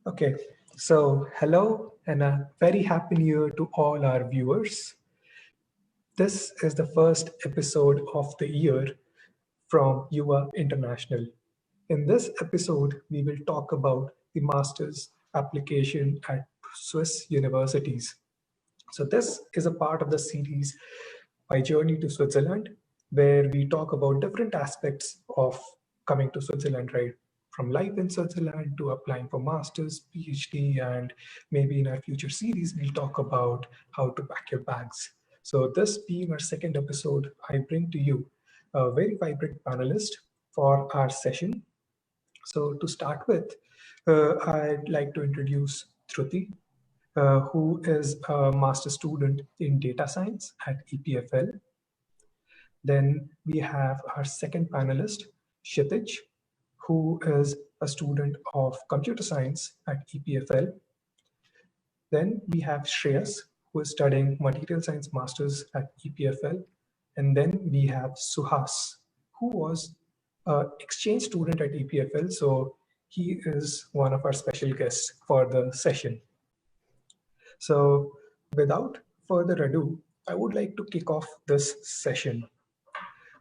Okay, so hello and a very happy new year to all our viewers. This is the first episode of the year from YUVA International. In this episode, we will talk about the master's application at Swiss universities. So this is a part of the series My Journey to Switzerland, where we talk about different aspects of coming to Switzerland, right? From life in Switzerland to applying for master's, PhD, and maybe in our future series, we'll talk about how to pack your bags. So this being our second episode, I bring to you a very vibrant panelist for our session. So to start with, I'd like to introduce Dhruti, who is a master student in data science at EPFL. Then we have our second panelist, Kshitij, who is a student of computer science at EPFL. Then we have Shreyas, who is studying material science masters at EPFL. And then we have Suhas, who was an exchange student at EPFL. So he is one of our special guests for the session. So without further ado, I would like to kick off this session.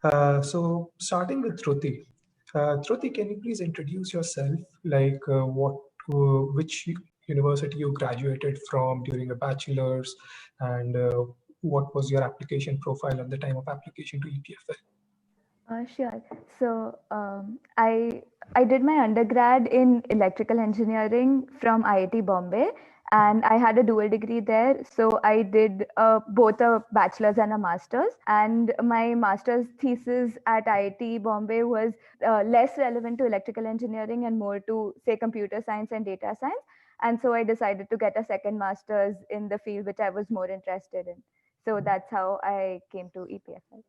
So starting with Dhruti. Dhruti, can you please introduce yourself? Like which university you graduated from during a bachelor's, and what was your application profile at the time of application to EPFL? Sure. So I did my undergrad in electrical engineering from IIT Bombay, and I had a dual degree there. So I did both a bachelor's and a master's. And my master's thesis at IIT Bombay was less relevant to electrical engineering and more to, say, computer science and data science. And so I decided to get a second master's in the field which I was more interested in. So that's how I came to EPFL.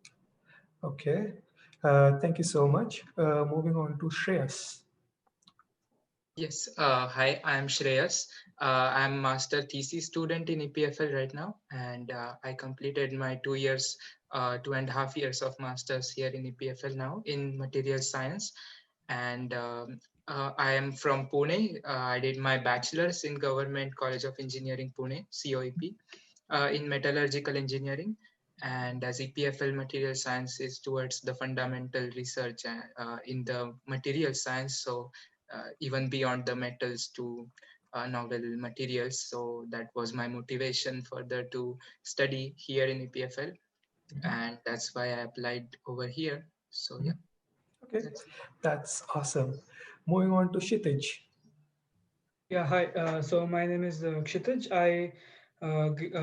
Okay. Thank you so much. Moving on to Shreyas. Yes, hi, I'm Shreyas. I'm master thesis student in EPFL right now, and I completed my 2 years, 2.5 years of masters here in EPFL now in material science. And I am from Pune. I did my bachelor's in Government College of Engineering, Pune, COEP, in metallurgical engineering. And as EPFL material science is towards the fundamental research in the material science. So even beyond the metals to novel materials. So that was my motivation further to study here in EPFL. And that's why I applied over here. So yeah. Okay, that's awesome. Moving on to Kshitij. Yeah, hi. So my name is Kshitij. I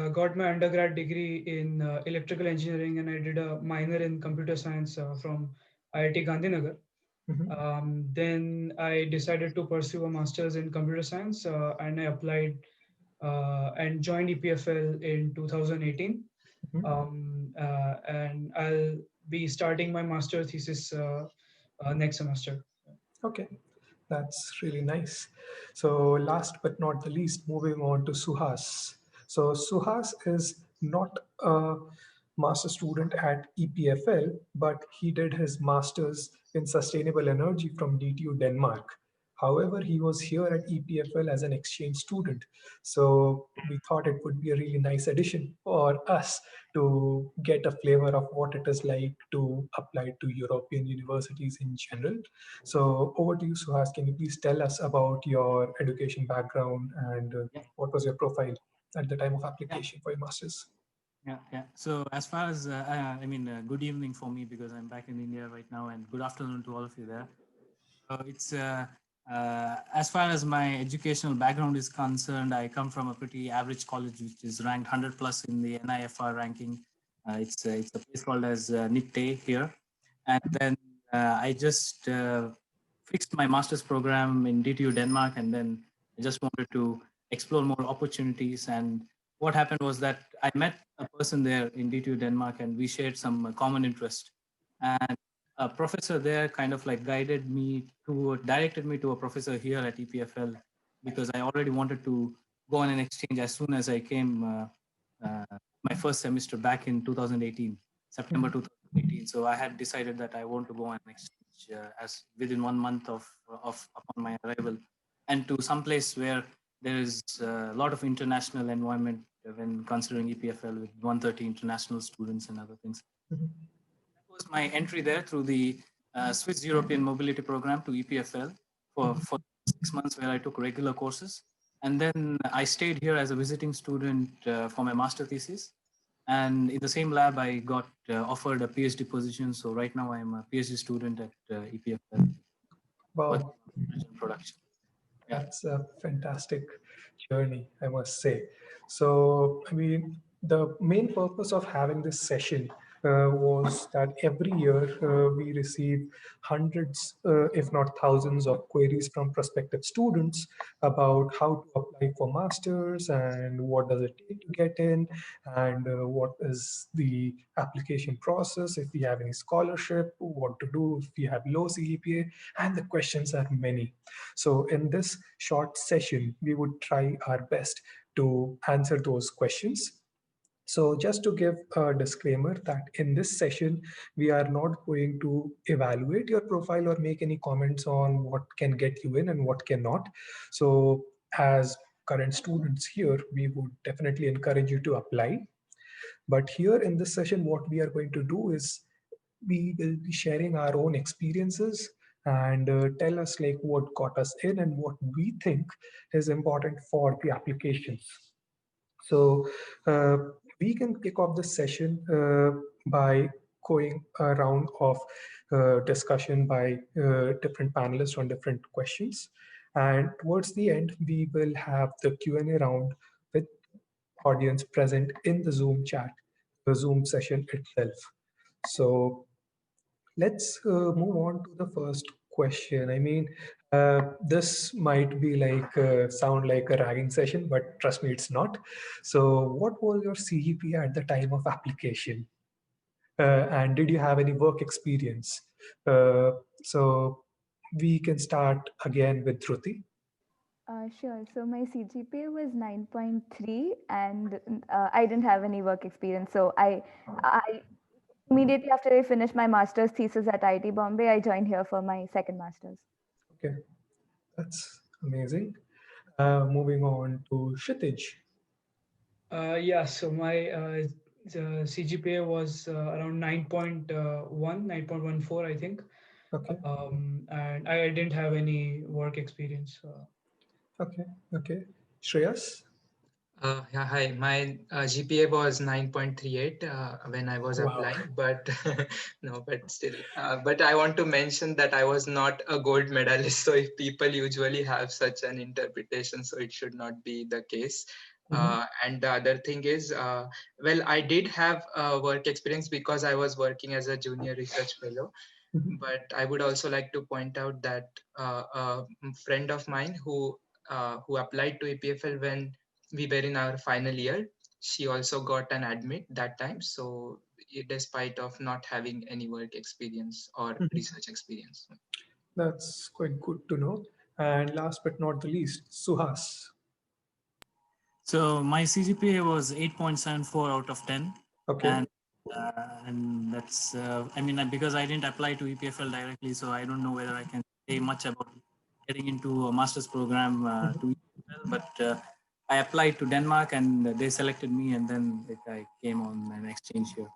got my undergrad degree in electrical engineering, and I did a minor in computer science from IIT Gandhinagar. Then I decided to pursue a master's in computer science, and I applied and joined EPFL in 2018. And I'll be starting my master thesis next semester. Okay, that's really nice. So last but not the least, moving on to Suhas. So Suhas is not a master student at EPFL, but he did his master's in sustainable energy from DTU Denmark. However, he was here at EPFL as an exchange student. So we thought it would be a really nice addition for us to get a flavor of what it is like to apply to European universities in general. So over to you, Suhas. Can you please tell us about your education background and what was your profile at the time of application for your master's? Yeah. So as far as, good evening for me because I'm back in India right now, and good afternoon to all of you there. So it's, as far as my educational background is concerned, I come from a pretty average college, which is ranked 100 plus in the NIFR ranking. It's a place called as NIPTE here. And then I just fixed my master's program in DTU Denmark, and then I just wanted to explore more opportunities. And what happened was that I met a person there in DTU Denmark, and we shared some common interest. And a professor there kind of like directed me to a professor here at EPFL, because I already wanted to go on an exchange as soon as I came my first semester back in 2018, September 2018. So I had decided that I want to go on an exchange as within 1 month of upon my arrival. and to some place where there is a lot of international environment when considering EPFL with 130 international students and other things. Mhm. That was my entry there through the Swiss European Mobility Program to EPFL for 6 months, where I took regular courses. And then I stayed here as a visiting student for my master thesis. And in the same lab, I got offered a PhD position. So right now I'm a PhD student at EPFL. Wow, Production. Yeah. that's a fantastic journey, I must say. So, I mean, the main purpose of having this session was that every year we receive hundreds, if not thousands, of queries from prospective students about how to apply for masters and what does it take to get in, and what is the application process, if we have any scholarship, what to do if we have low CGPA, and the questions are many. So in this short session, we would try our best to answer those questions. So just to give a disclaimer that in this session, we are not going to evaluate your profile or make any comments on what can get you in and what cannot. So as current students here, we would definitely encourage you to apply. But here in this session, what we are going to do is we will be sharing our own experiences and tell us like what got us in and what we think is important for the applications. So uh, we can kick off this session by going a round of discussion by different panelists on different questions. And towards the end, we will have the Q&A round with audience present in the Zoom chat, the Zoom session itself. So let's move on to the first question. I mean, this might be like sound like a ragging session, but trust me, it's not. So, what was your CGPA at the time of application? And did you have any work experience? So, we can start again with Dhruti. Sure. So my CGPA was 9.3, and I didn't have any work experience. So I immediately after I finished my master's thesis at IIT Bombay, I joined here for my second master's. Okay, that's amazing. Moving on to Kshitij. Yeah, so my CGPA was around 9.14, I think. Okay, And I didn't have any work experience. okay, okay. Shreyas? Yeah, hi. My GPA was 9.38 when I was Wow. applying, but no, but still. But I want to mention that I was not a gold medalist. So if people usually have such an interpretation, so it should not be the case. And the other thing is, well, I did have work experience because I was working as a junior research fellow. But I would also like to point out that a friend of mine who applied to EPFL when we were in our final year, she also got an admit that time. So despite of not having any work experience or research experience. That's quite good to know. And last but not the least, Suhas. So my CGPA was 8.74 out of 10. Okay. And that's, I mean, because I didn't apply to EPFL directly, so I don't know whether I can say much about getting into a master's program to EPFL, but I applied to Denmark and they selected me, and then I came on an exchange here.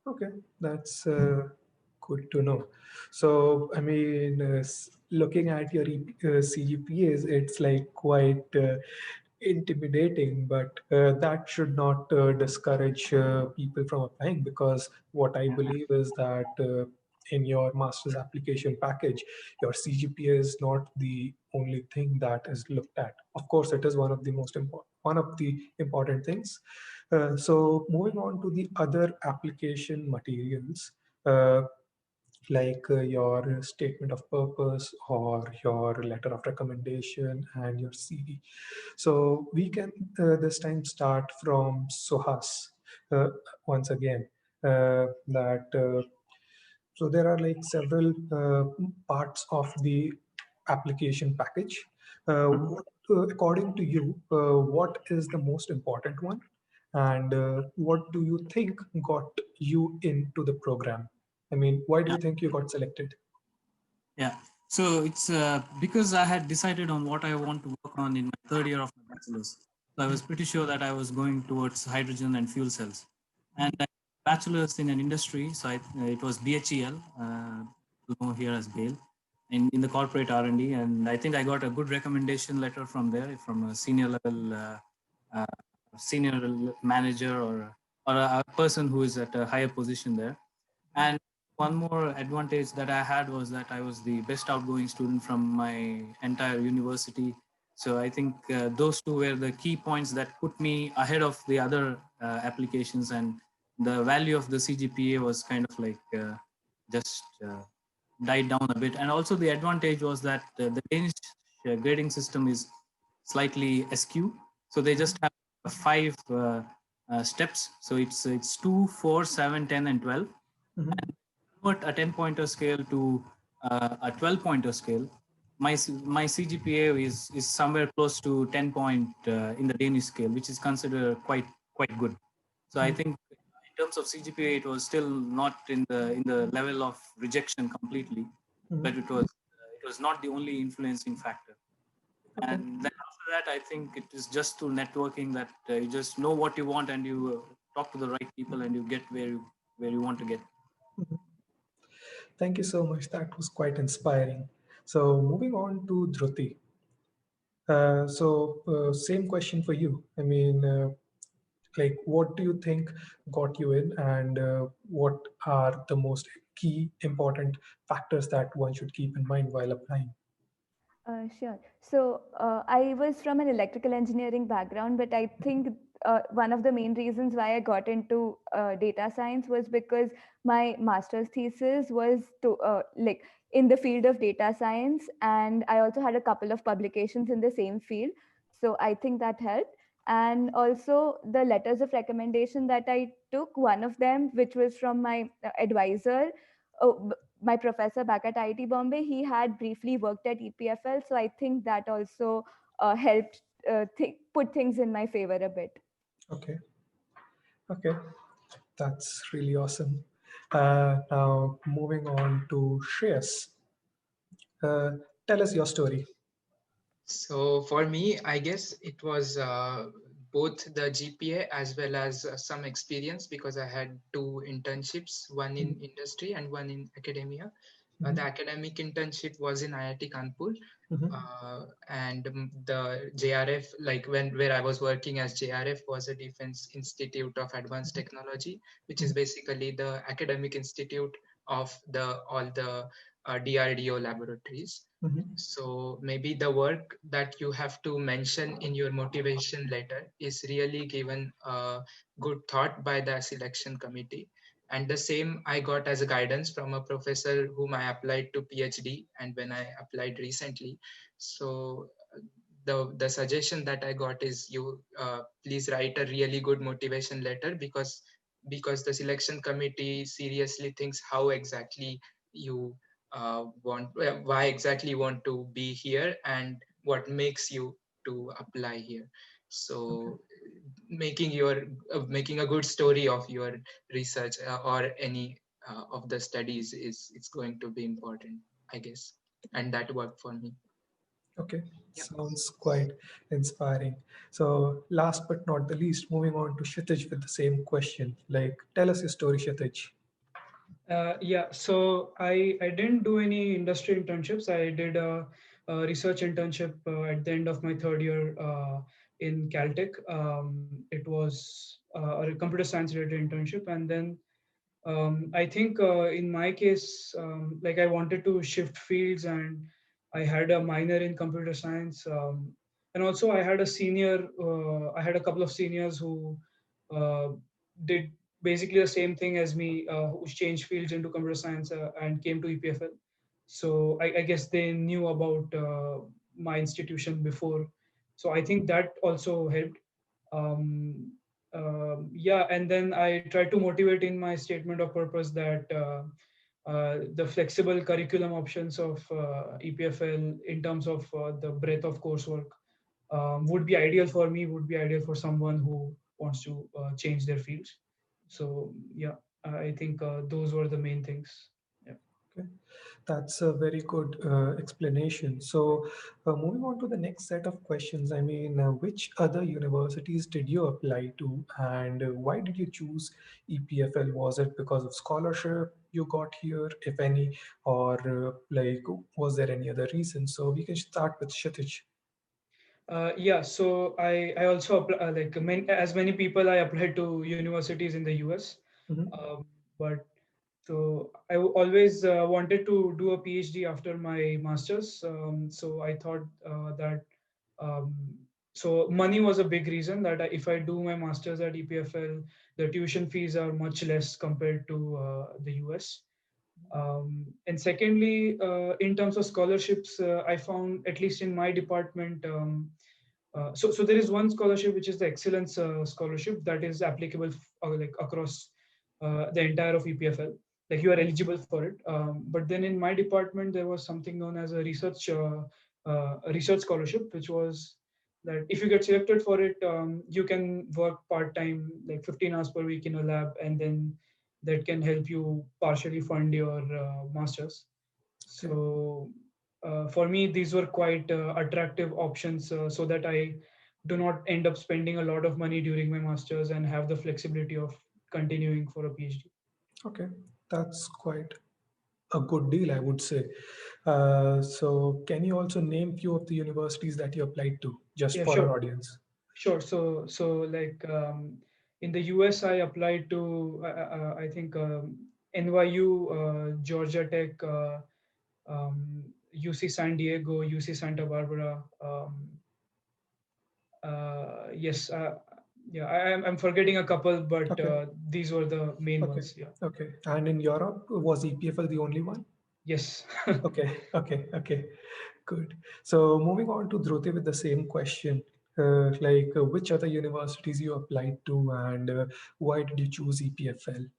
Okay, that's good to know. So, I mean, looking at your CGPAs, it's like quite intimidating, but that should not discourage people from applying, because what I believe is that in your master's application package, your CGPA is not the only thing that is looked at. Of course, it is one of the important things. So moving on to the other application materials, uh, like your statement of purpose or your letter of recommendation and your CV. So we can this time start from Suhas once again. That so there are like several parts of the application package. According to you, what is the most important one, and what do you think got you into the program? I mean, why do you think you got selected? Yeah. So it's because I had decided on what I want to work on in my third year of my bachelor's. So I was pretty sure that I was going towards hydrogen and fuel cells. And I bachelor's in an industry, so it was BHEL, know here as BALE, in the corporate R&D. And I think I got a good recommendation letter from there, from a senior level, uh, senior manager or a person who is at a higher position there. And one more advantage that I had was that I was the best outgoing student from my entire university. So I think those two were the key points that put me ahead of the other applications, and the value of the CGPA was kind of like just died down a bit. And also the advantage was that the Danish grading system is slightly askew. So they just have five steps. So it's 2, 4, 7, 10, and 12. And convert a 10-pointer scale to a 12-pointer scale, my CGPA is somewhere close to 10 point in the Danish scale, which is considered quite good. So I think in terms of CGPA, it was still not in the level of rejection completely, but it was not the only influencing factor. Okay. And then after that, I think it is just through networking that you just know what you want, and you talk to the right people, and you get where you want to get. Thank you so much. That was quite inspiring. So moving on to Dhruti. Same question for you. I mean, like, what do you think got you in, and what are the most key important factors that one should keep in mind while applying? Sure. So I was from an electrical engineering background, but I think one of the main reasons why I got into data science was because my master's thesis was like in the field of data science, and I also had a couple of publications in the same field. So I think that helped. And also the letters of recommendation that I took, one of them, which was from my advisor, my professor back at IIT Bombay, he had briefly worked at EPFL, so I think that also helped put things in my favor a bit. Okay, okay, that's really awesome. Now moving on to Shreyas. Uh, Tell us your story. So for me, I guess it was both the GPA as well as some experience, because I had two internships, one in industry and one in academia. The academic internship was in IIT Kanpur, and the JRF, like where I was working as JRF, was a Defense Institute of Advanced Technology, which is basically the academic institute of all the DRDO laboratories. So maybe the work that you have to mention in your motivation letter is really given a good thought by the selection committee. And the same I got as a guidance from a professor whom I applied to PhD, and when I applied recently. So the suggestion that I got is, you please write a really good motivation letter, because the selection committee seriously thinks how exactly you why exactly you want to be here, and what makes you to apply here. So making a good story of your research or any of the studies is it's going to be important, I guess, and that worked for me. Okay, Yeah. sounds quite inspiring. So, last but not the least, moving on to Kshitij with the same question. Like, tell us your story, Kshitij. Yeah, so I didn't do any industry internships. I did a research internship at the end of my third year in Caltech. It was a computer science related internship, and then I think in my case, like I wanted to shift fields, and I had a minor in computer science, and also I had a senior. I had a couple of seniors who uh, did basically the same thing as me, who changed fields into computer science and came to EPFL. So I guess they knew about my institution before. So I think that also helped. Um, yeah, and then I try to motivate in my statement of purpose that the flexible curriculum options of EPFL in terms of the breadth of coursework would be ideal for me, would be ideal for someone who wants to change their fields. So yeah, I think those were the main things. Yeah. Okay, that's a very good explanation. So, moving on to the next set of questions, I mean, which other universities did you apply to, and why did you choose EPFL? Was it because of scholarship you got here, if any, or like was there any other reason? So, we can start with Kshitij. Yeah, so I also apply, as many people, I applied to universities in the US. Mhm. But so always wanted to do a PhD after my master's. So I thought that um, so money was a big reason that if I do my master's at EPFL, the tuition fees are much less compared to the US. And secondly, in terms of scholarships, I found, at least in my department, so there is one scholarship which is the excellence scholarship that is applicable like across the entire of EPFL. Like you are eligible for it. But then in my department there was something known as a research scholarship, which was that if you get selected for it, you can work part time, like 15 hours per week in a lab, and then that can help you partially fund your masters. Okay. So for me, these were quite attractive options, so that I do not end up spending a lot of money during my masters and have the flexibility of continuing for a PhD. Okay, that's quite a good deal, I would say. So, can you also name few of the universities that you applied to, just Yeah, for our sure, audience? sure. So like in the US, I applied to I think NYU, Georgia Tech, UC San Diego, UC Santa Barbara. Yes, yeah, I'm forgetting a couple, but Okay, these were the main okay, ones. Yeah. okay. And in Europe, was EPFL the only one? Yes. Okay, okay, okay. Good. So moving on to Dhruti with the same question, which other universities you applied to, and why did you choose EPFL?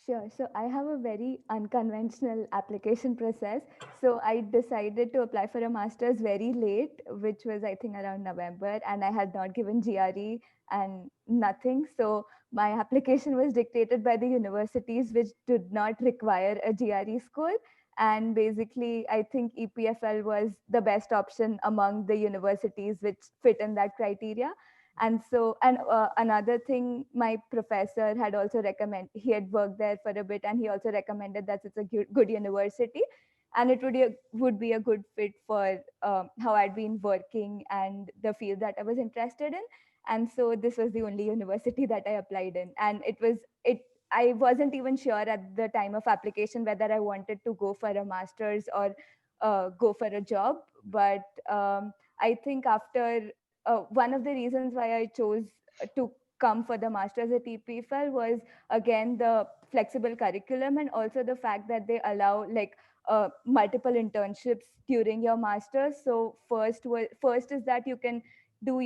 Sure. So I have a very unconventional application process. So I decided to apply for a master's very late, which was, I think, around November, and I had not given GRE and nothing. So my application was dictated by the universities which did not require a GRE score. And basically, I think EPFL was the best option among the universities which fit in that criteria. And so another thing, my professor had also recommended, he had worked there for a bit, and he also recommended that it's a good university, and it would be a good fit for how I'd been working and the field that I was interested in. And so this was the only university that I applied in, and it I wasn't even sure at the time of application whether I wanted to go for a master's or go for a job. But I think after one of the reasons why I chose to come for the masters at EPFL was, again, the flexible curriculum, and also the fact that they allow like multiple internships during your masters. So first is that you can do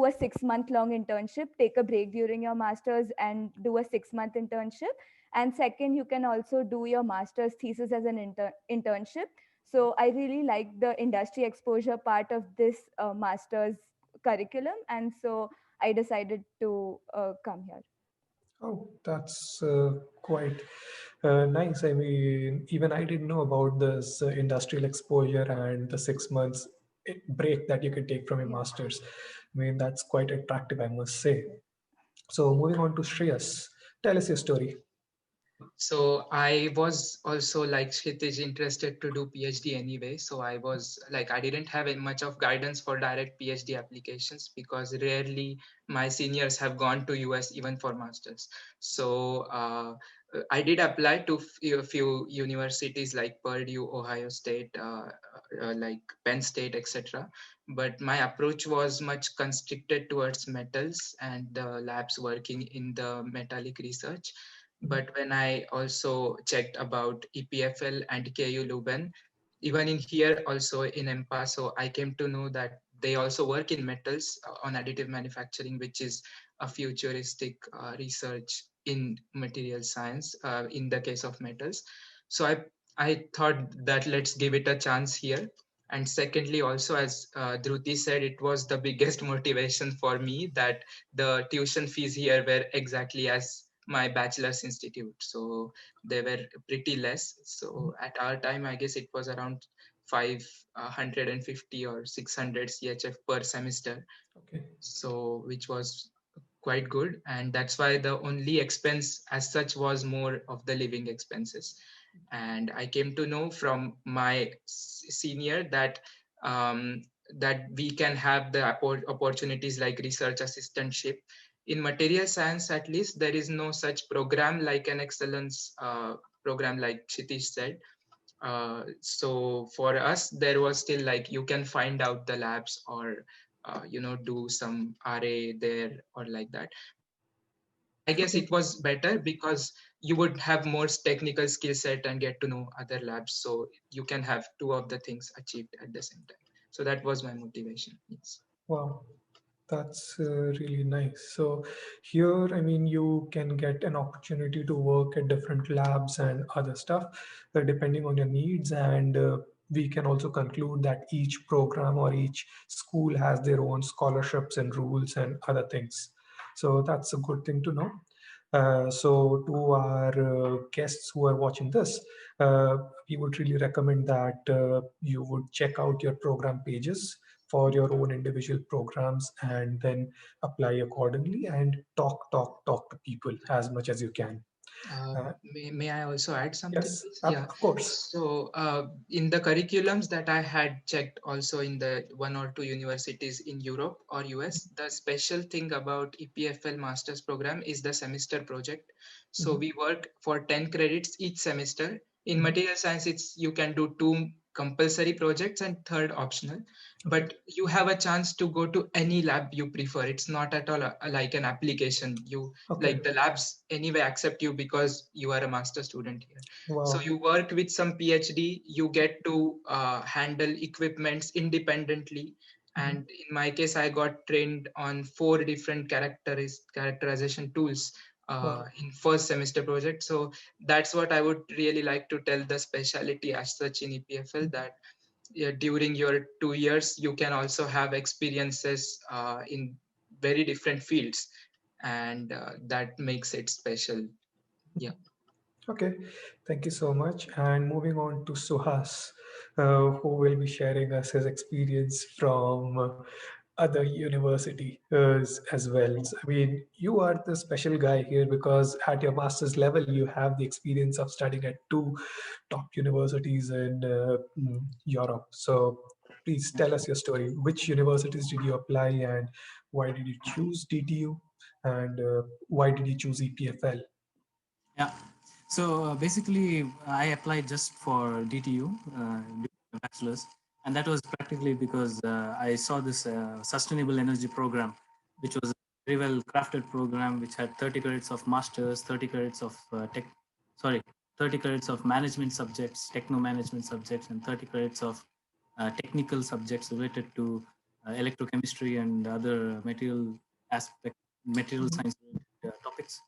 a 6 month long internship, take a break during your masters and do a 6 month internship. And second, you can also do your master's thesis as an internship. So I really like the industry exposure part of this master's curriculum, and so I decided to come here. Oh, that's quite nice. I mean, even I didn't know about this industrial exposure and the 6 months break that you can take from your Yeah. masters. I mean, that's quite attractive, I must say. So, moving on to Shreyas, tell us your story. So I was also like Kshitij interested to do PhD anyway. So I was like, I didn't have much of guidance for direct PhD applications because rarely my seniors have gone to US even for masters. So I did apply to few universities like Purdue, Ohio State, like Penn State, etc. But my approach was much constricted towards metals and the labs working in the metallic research. But when I also checked about EPFL and KU Leuven, even in here also in EMPA, so I came to know that they also work in metals on additive manufacturing, which is a futuristic research in material science in the case of metals. So I thought that let's give it a chance here. And secondly, also as Dhruti said, it was the biggest motivation for me that the tuition fees here were exactly as my bachelor's institute, so they were pretty less. So at our time, I guess it was around 550 or 600 CHF per semester, Okay. so which was quite good, and that's why the only expense as such was more of the living expenses. And I came to know from my senior that um, that we can have the opportunities like research assistantship in material science. At least there is no such program like an excellence program, like Kshitish said. So for us, there was still like you can find out the labs, or do some RA there or like that. I guess Okay. it was better because you would have more technical skill set and get to know other labs. So you can have two of the things achieved at the same time. So that was my motivation. Yes. Wow. That's really nice. So here, I mean, you can get an opportunity to work at different labs and other stuff, depending on your needs. And we can also conclude that each program or each school has their own scholarships and rules and other things. So that's a good thing to know. So to our guests who are watching this, uh, we would really recommend that you would check out your program pages for your own individual programs and then apply accordingly and talk to people as much as you can. Uh, May I also add something, yes, please? Yeah. of course. So in the curriculums that I had checked also in the one or two universities in Europe or US, the special thing about EPFL master's program is the semester project. So Mhm, we work for 10 credits each semester. In mhm. material science, you can do two compulsory projects and third optional, Okay, but you have a chance to go to any lab you prefer. It's not at all like an application. You okay. like the labs anyway accept you because you are a master student here. So Wow. you work with some PhD, you get to handle equipments independently. Mhm. And in my case, I got trained on 4 different characterization tools Wow. in first semester project. So that's what I would really like to tell the specialty as such in EPFL, that during your 2 years you can also have experiences in very different fields, and that makes it special. Yeah. Okay, thank you so much. And moving on to Suhas, who will be sharing us his experience from other university as well. So, I mean, you are the special guy here because at your master's level, you have the experience of studying at two top universities in Europe. So please tell us your story. Which universities did you apply and why did you choose DTU? And why did you choose EPFL? Yeah. So basically, I applied just for DTU during my bachelor's, and that was practically because I saw this sustainable energy program, which was a very well crafted program, which had 30 credits of masters, 30 credits of sorry, 30 credits of management subjects, techno management subjects, and 30 credits of technical subjects related to electrochemistry and other material Mhm. science topics.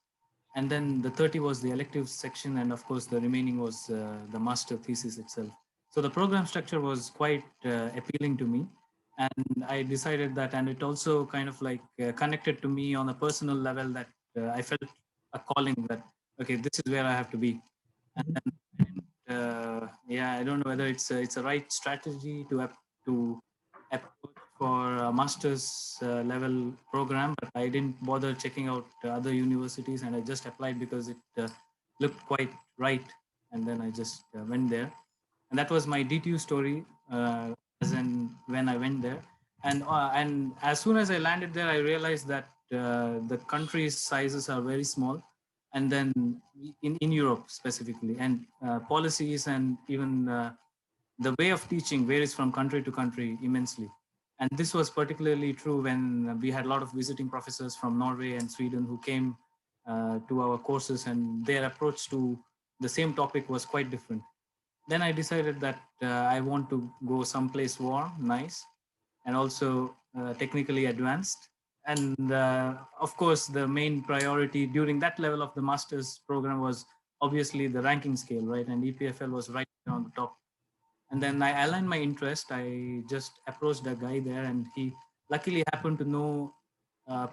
And then the 30 was the elective section, and of course the remaining was the master thesis itself. So the program structure was quite appealing to me, and I decided that, and it also kind of like connected to me on a personal level, that I felt a calling that, okay, this is where I have to be. And Mhm. then yeah, I don't know whether it's a right strategy to approach for a master's level program, but I didn't bother checking out other universities, and I just applied because it looked quite right, and then I just went there, and that was my DTU story. As in when I went there, and as soon as I landed there, I realized that the country's sizes are very small, and then in Europe specifically, and policies and even the way of teaching varies from country to country immensely. And this was particularly true when we had a lot of visiting professors from Norway and Sweden who came to our courses, and their approach to the same topic was quite different. Then I decided that I want to go someplace warm, nice, and also technically advanced. And of course, the main priority during that level of the master's program was obviously the ranking scale, right? And EPFL was right on the top. And then I aligned my interest. I just approached a guy there, and he luckily happened to know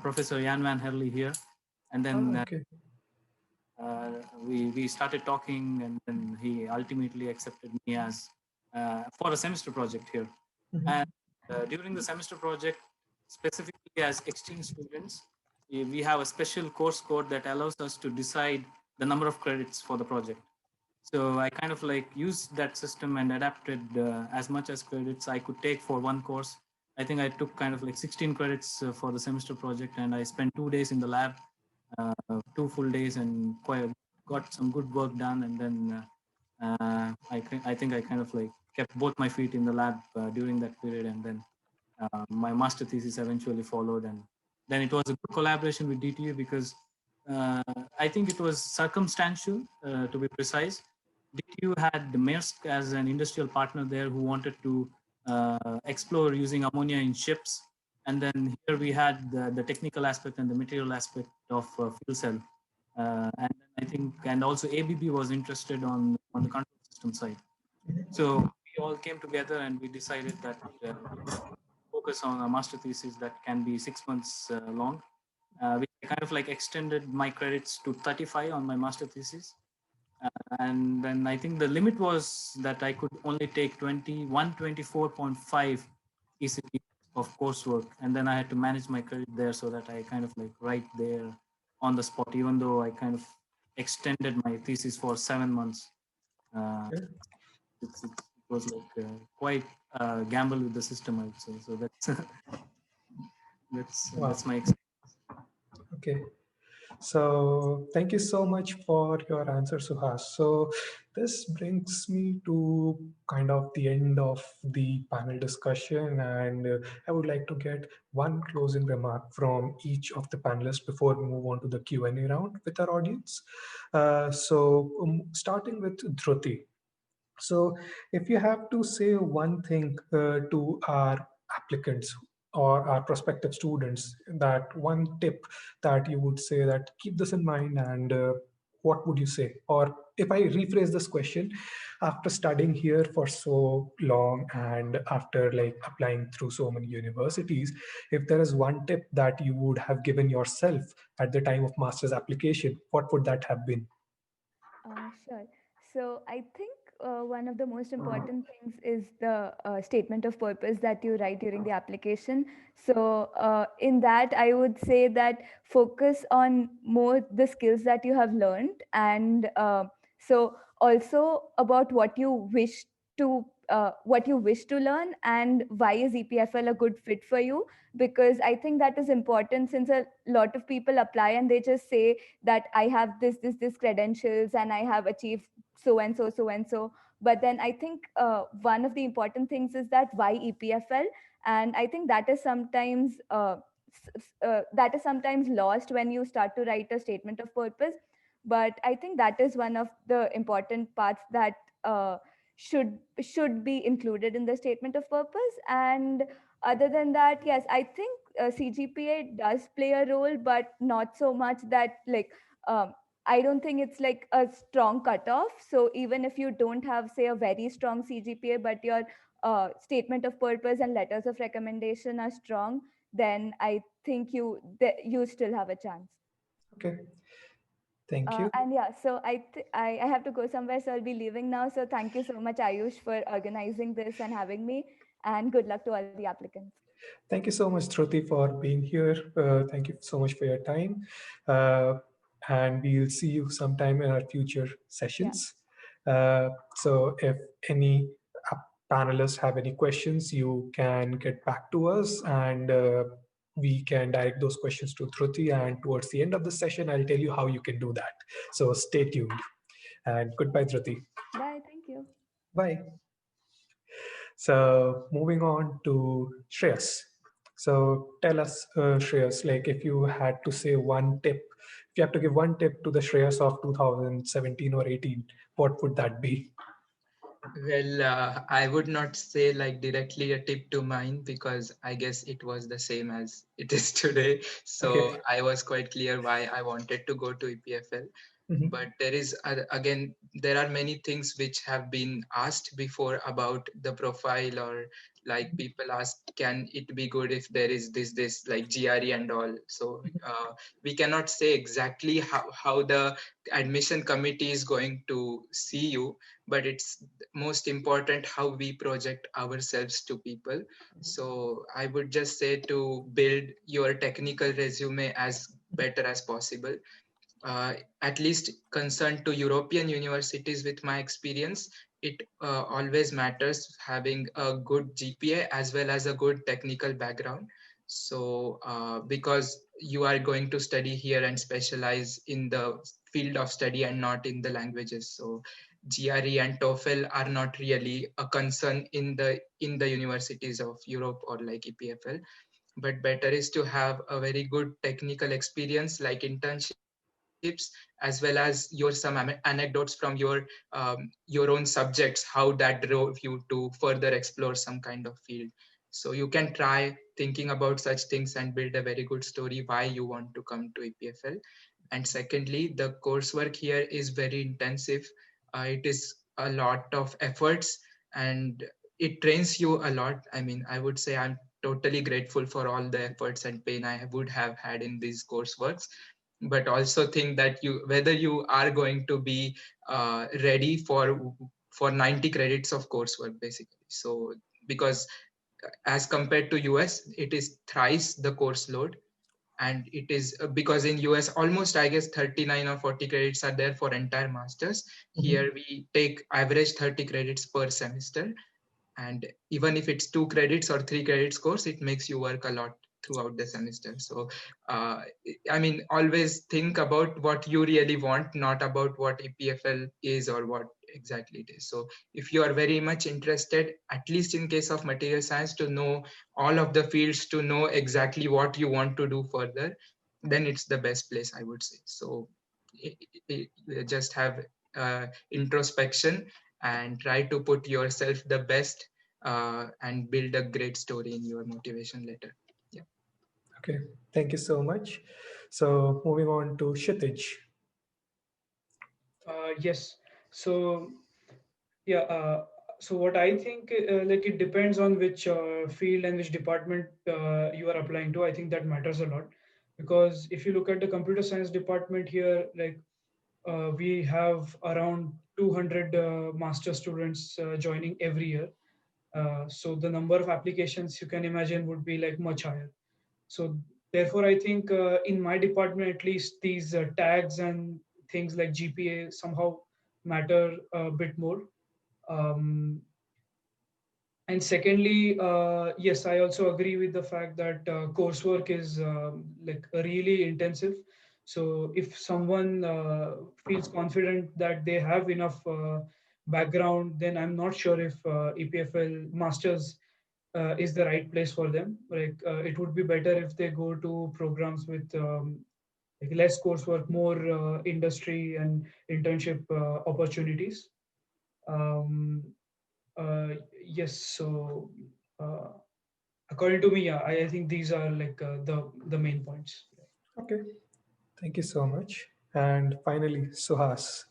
Professor Jan van Herle here. And Ah, then okay. we started talking, and then he ultimately accepted me as for a semester project here. And during the semester project, specifically as exchange students, we have a special course code that allows us to decide the number of credits for the project. So I kind of like used that system and adapted as much as credits I could take for one course. I think I took kind of like 16 credits for the semester project, and I spent 2 days in the lab, 2 full days, and quite got some good work done. And then I think I kind of like kept both my feet in the lab during that period, and then my master thesis eventually followed. And then it was a good collaboration with DTU because I think it was circumstantial, to be precise. DTU had Maersk as an industrial partner there who wanted to explore using ammonia in ships. And then here we had the technical aspect and the material aspect of fuel cell. And I think, and also ABB was interested on the control system side. So we all came together and we decided that we would focus on a master thesis that can be 6 months long. Which I kind of like extended my credits to 35 on my master thesis. And then I think the limit was that I could only take 124.5 ECT of coursework. And then I had to manage my credit there so that I kind of like right there on the spot, even though I kind of extended my thesis for 7 months. It was like quite a gamble with the system, I would say. So that's that's my experience. Okay. So thank you so much for your answer, Suhas. So this brings me to kind of the end of the panel discussion, and I would like to get one closing remark from each of the panelists before we move on to the Q&A round with our audience. Starting with Dhruti. So, if you have to say one thing to our applicants or our prospective students, that one tip that you would say that keep this in mind, and what would you say? Or if I rephrase this question, after studying here for so long and after like applying through so many universities, if there is one tip that you would have given yourself at the time of master's application, what would that have been? Sure. So I think one of the most important things is the statement of purpose that you write during the application. So in that, I would say that focus on more the skills that you have learned, and so also about what you wish to learn, and why is EPFL a good fit for you, because I think that is important, since a lot of people apply and they just say that I have this credentials and I have achieved so and so, so and so. But then I think one of the important things is that why EPFL, and I think that is sometimes lost when you start to write a statement of purpose. But I think that is one of the important parts that should be included in the statement of purpose. And other than that, yes, I think CGPA does play a role, but not so much that like I don't think it's like a strong cutoff. So even if you don't have, say, a very strong CGPA, but your statement of purpose and letters of recommendation are strong, then I think you still have a chance. Okay. Thank you. And yeah, so I have to go somewhere, so I'll be leaving now. So thank you so much, Ayush, for organizing this and having me. And good luck to all the applicants. Thank you so much, Shruti, for being here. Thank you so much for your time. And we'll see you sometime in our future sessions. So if any panelists have any questions, you can get back to us, and we can direct those questions to Dhruti. And towards the end of the session, I'll tell you how you can do that. So stay tuned. And goodbye, Dhruti. Bye. Thank you. Bye. So moving on to Shreyas. So tell us, Shreyas, like if you had to say one tip, if you have to give one tip to the Shreyas of 2017 or 18, what would that be? Well, I would not say like directly a tip to mine, because I guess it was the same as it is today. So Okay. I was quite clear why I wanted to go to EPFL. But there is again, there are many things which have been asked before about the profile, or like people ask, can it be good if there is this like GRE and all. So we cannot say exactly how the admission committee is going to see you, but it's most important how we project ourselves to people. So I would just say to build your technical resume as better as possible. At least concerned to European universities, with my experience, it always matters having a good GPA as well as a good technical background. So because you are going to study here and specialize in the field of study and not in the languages. So GRE and TOEFL are not really a concern in the universities of Europe or like EPFL, but better is to have a very good technical experience like internships, as well as some anecdotes from your own subjects, how that drove you to further explore some kind of field. So you can try thinking about such things and build a very good story why you want to come to EPFL. And secondly, the coursework here is very intensive. It is a lot of efforts, and it trains you a lot. I mean, I would say I'm totally grateful for all the efforts and pain I would have had in these courseworks, but also think that whether you are going to be ready for 90 credits of coursework basically. So because as compared to US, it is thrice the course load. And it is because in US almost, I guess, 39 or 40 credits are there for entire masters. Here we take average 30 credits per semester, and even if it's 2 credits or 3 credits course, it makes you work a lot throughout the semester. So uh, I mean, always think about what you really want, not about what EPFL is or what exactly it is. So if you are very much interested, at least in case of material science, to know all of the fields, to know exactly what you want to do further, then it's the best place, I would say. So just have introspection and try to put yourself the best, and build a great story in your motivation letter. Yeah. Okay, thank you so much. So moving on to Kshitij. Yes. So yeah. So what I think, like it depends on which field and which department you are applying to. I think that matters a lot, because if you look at the computer science department here, like we have around 200 master students joining every year. So the number of applications you can imagine would be like much higher. So therefore, I think in my department, at least, these tags and things like GPA somehow matter a bit more. Um, and secondly, yes, I also agree with the fact that coursework is like really intensive. So if someone feels confident that they have enough background, then I'm not sure if EPFL masters is the right place for them. Like it would be better if they go to programs with like less coursework, more industry and internship opportunities. Um, yes, so uh, according to me, yeah, I think these are like the main points. Okay, thank you so much. And finally, Suhas.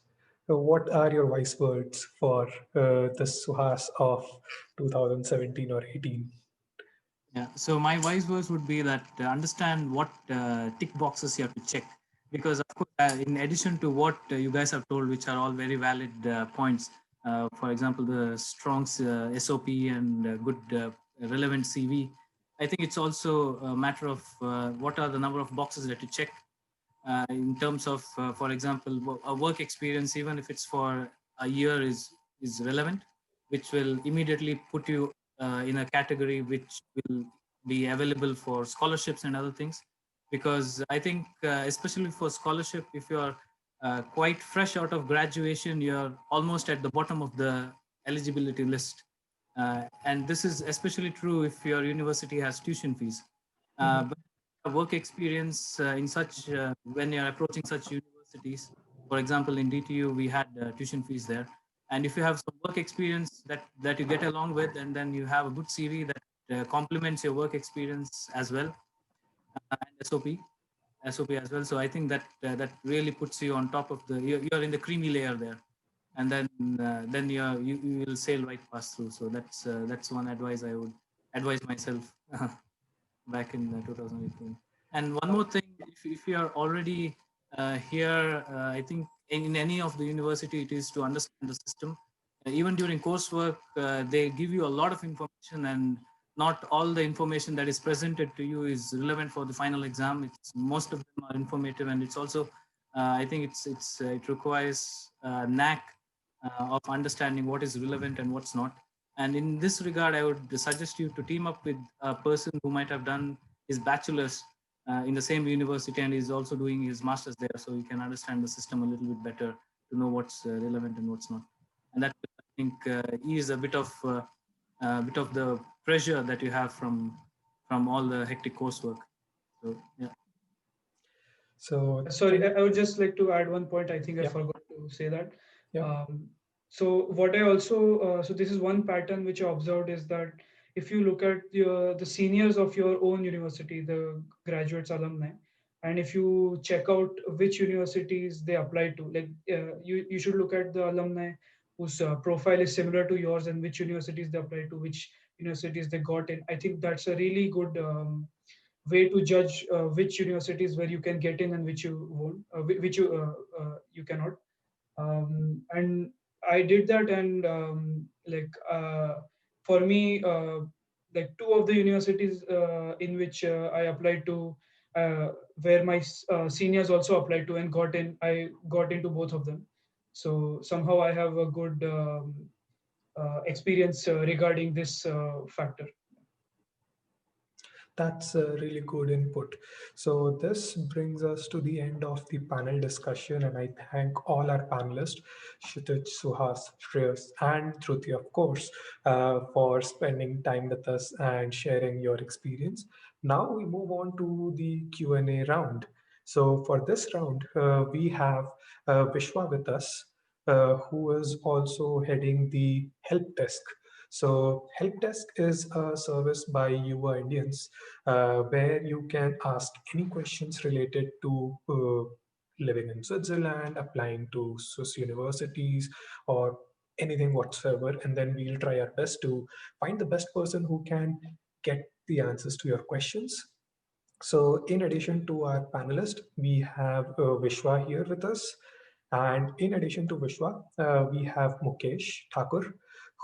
What are your wise words for the Suhas of 2017 or 18? Yeah. So my wise words would be that understand what tick boxes you have to check, because of course, in addition to what you guys have told, which are all very valid points. For example, the strong SOP and good relevant CV. I think it's also a matter of what are the number of boxes that you check in terms of, for example, a work experience, even if it's for a year, is relevant, which will immediately put you in a category which will be available for scholarships and other things. Because I think, especially for scholarship, if you're quite fresh out of graduation, you're almost at the bottom of the eligibility list. And this is especially true if your university has tuition fees. But work experience in such when you're approaching such universities, for example, in DTU we had tuition fees there, and if you have some work experience that you get along with, and then you have a good CV that complements your work experience as well, and SOP, SOP as well. So I think that that really puts you on top of the, you're in the creamy layer there, and then you will sail right past through. So that's one advice I would advise myself back in 2018. And one more thing, if you are already here, I think in any of the university, it is to understand the system. Even during coursework, they give you a lot of information, and not all the information that is presented to you is relevant for the final exam. Most of them are informative, and it's also, I think it requires knack of understanding what is relevant and what's not. And in this regard, I would suggest you to team up with a person who might have done his bachelor's in the same university and is also doing his master's there, so you can understand the system a little bit better to know what's relevant and what's not. And that, I think, ease a bit of the pressure that you have from all the hectic coursework. So yeah. So Sorry, I would just like to add one point. I think I Yeah. forgot to say that. Yeah. So what I also, so this is one pattern which I observed, is that if you look at the seniors of your own university, the graduates, alumni, and if you check out which universities they apply to, like you should look at the alumni whose profile is similar to yours and which universities they apply to, which universities they got in. I think that's a really good way to judge which universities where you can get in and which you won't, which you cannot. And I did that, and for me, like two of the universities in which I applied to, where my seniors also applied to and got in, I got into both of them. So somehow I have a good experience regarding this factor. That's a really good input. So this brings us to the end of the panel discussion, and I thank all our panelists, Kshitij, Suhas, Shreyas, and Dhruti, of course, for spending time with us and sharing your experience. Now we move on to the Q&A round. So for this round, we have Vishwa with us, who is also heading the help desk. So help desk is a service by YUVA Indians where you can ask any questions related to living in Switzerland, applying to Swiss universities, or anything whatsoever. And then we'll try our best to find the best person who can get the answers to your questions. So, in addition to our panelist, we have Vishwa here with us. And in addition to Vishwa, we have Mukesh Thakur,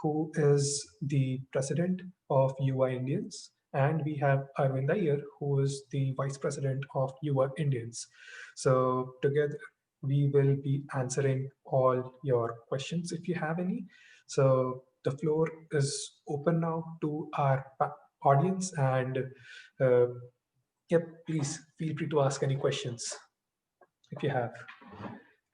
who is the president of YUVA Indians. And we have Arvind Iyer, who is the vice president of YUVA Indians. So, together, we will be answering all your questions if you have any. So, the floor is open now to our audience, and uh, yep, please feel free to ask any questions if you have.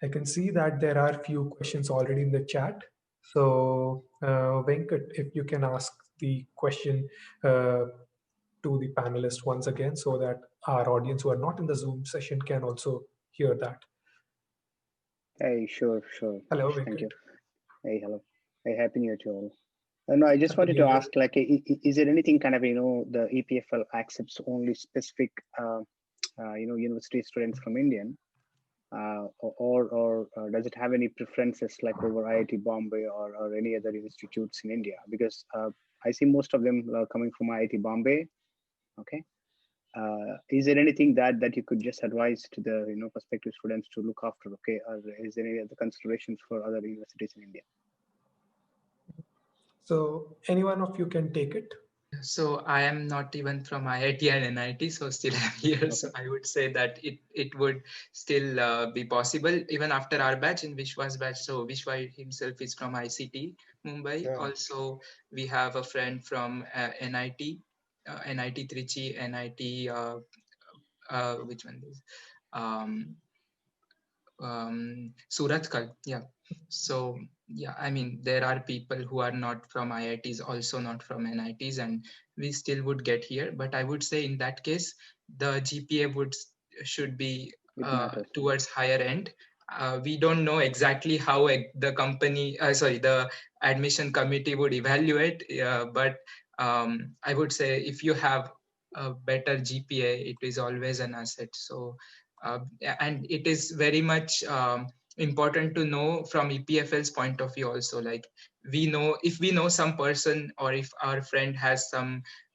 I can see that there are few questions already in the chat. So, Venkat, if you can ask the question to the panelists once again so that our audience who are not in the Zoom session can also hear that. Hey, sure. Hello, Thank Venkat. you. Hey, hello. Hey, happy New Year to all. No, I just Happy wanted New to Year. ask, like, is there anything kind of, the EPFL accepts only specific, university students from Indian, or does it have any preferences like over IIT Bombay or any other institutes in India? Because I see most of them coming from IIT Bombay. Okay. Is there anything that you could just advise to the prospective students to look after? Okay, or is there any other considerations for other universities in India? So, any one of you can take it. So I am not even from IIT and NIT, so still I'm here. Okay. So I would say that it would still be possible even after our batch, in Vishwa's batch. So Vishwa himself is from ICT Mumbai. Yeah. Also, we have a friend from NIT, NIT Trichy, NIT, which one is? Surathkal, yeah. So yeah, I mean, there are people who are not from IITs, also not from NITs, and we still would get here. But I would say in that case, the GPA should be towards higher end. We don't know exactly how the admission committee would evaluate, but I would say if you have a better GPA, it is always an asset. So, and it is very much important to know from EPFL's point of view also. Like, we know, if we know some person, or if our friend has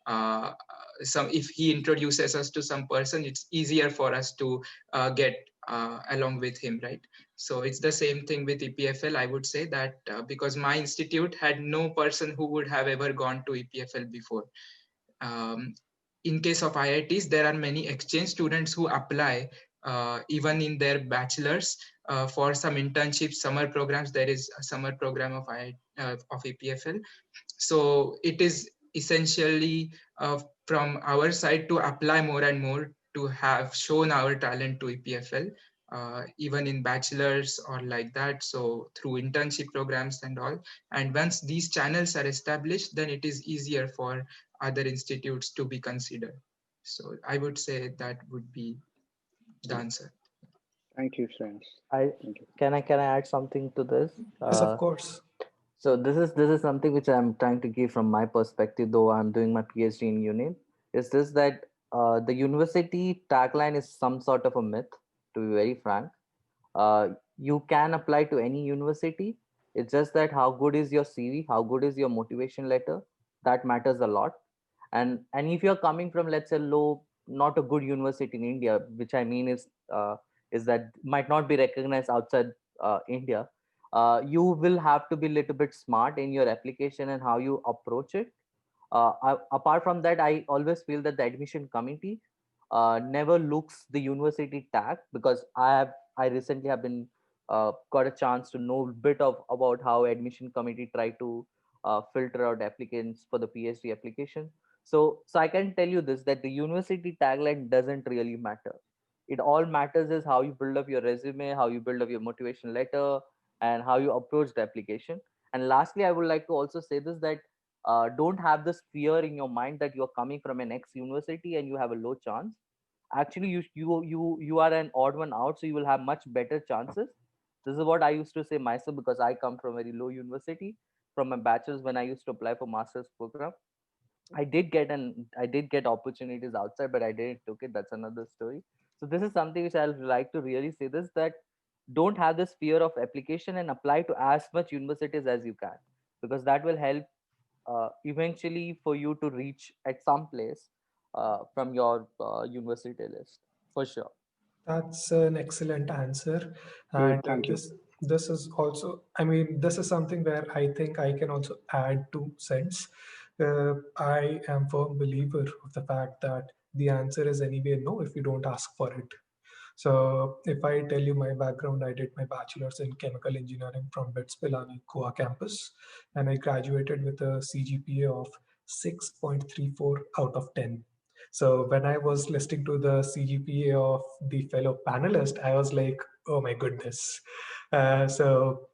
if he introduces us to some person, it's easier for us to get along with him, right? So it's the same thing with EPFL. I would say that because my institute had no person who would have ever gone to EPFL before. In case of IITs, there are many exchange students who apply even in their bachelor's for some internships, summer programs. There is a summer program of EPFL. So it is essentially from our side to apply more and more, to have shown our talent to EPFL, even in bachelor's or like that. So through internship programs and all. And once these channels are established, then it is easier for other institutes to be considered. So I would say that would be the answer. Thank you, Shreyas. Thank you. Can I add something to this? Yes, of course. So this is something which I'm trying to give from my perspective, though I'm doing my PhD in UNIL. Is this that the university tagline is some sort of a myth, to be very frank. You can apply to any university. It's just that how good is your CV, how good is your motivation letter, that matters a lot. And if you're coming from, let's say, not a good university in India, which I mean is that might not be recognized outside India, you will have to be a little bit smart in your application and how you approach it. Apart from that, I always feel that the admission committee never looks the university tag, because I recently have been got a chance to know a bit of about how admission committee try to filter out applicants for the PhD application. So I can tell you this, that the university tagline doesn't really matter. It all matters is how you build up your resume, how you build up your motivation letter, and how you approach the application. And lastly, I would like to also say this, that don't have this fear in your mind that you're coming from an X university and you have a low chance. Actually, you are an odd one out, so you will have much better chances. This is what I used to say myself, because I come from a very low university. From my bachelor's, when I used to apply for master's program, I did get opportunities outside, but I didn't took it. That's another story. So this is something which I'll like to really say this, that don't have this fear of application and apply to as much universities as you can, because that will help eventually for you to reach at some place from your university list, for sure. That's an excellent answer. Great, And thank you. this is also, I mean, this is something where I think I can also add 2 cents. I am firm believer of the fact that the answer is anyway no if you don't ask for it. So if I tell you my background, I did my bachelor's in chemical engineering from BITS Pilani, Goa campus, and I graduated with a CGPA of 6.34 out of 10. So when I was listening to the CGPA of the fellow panelist, I was like, oh my goodness. So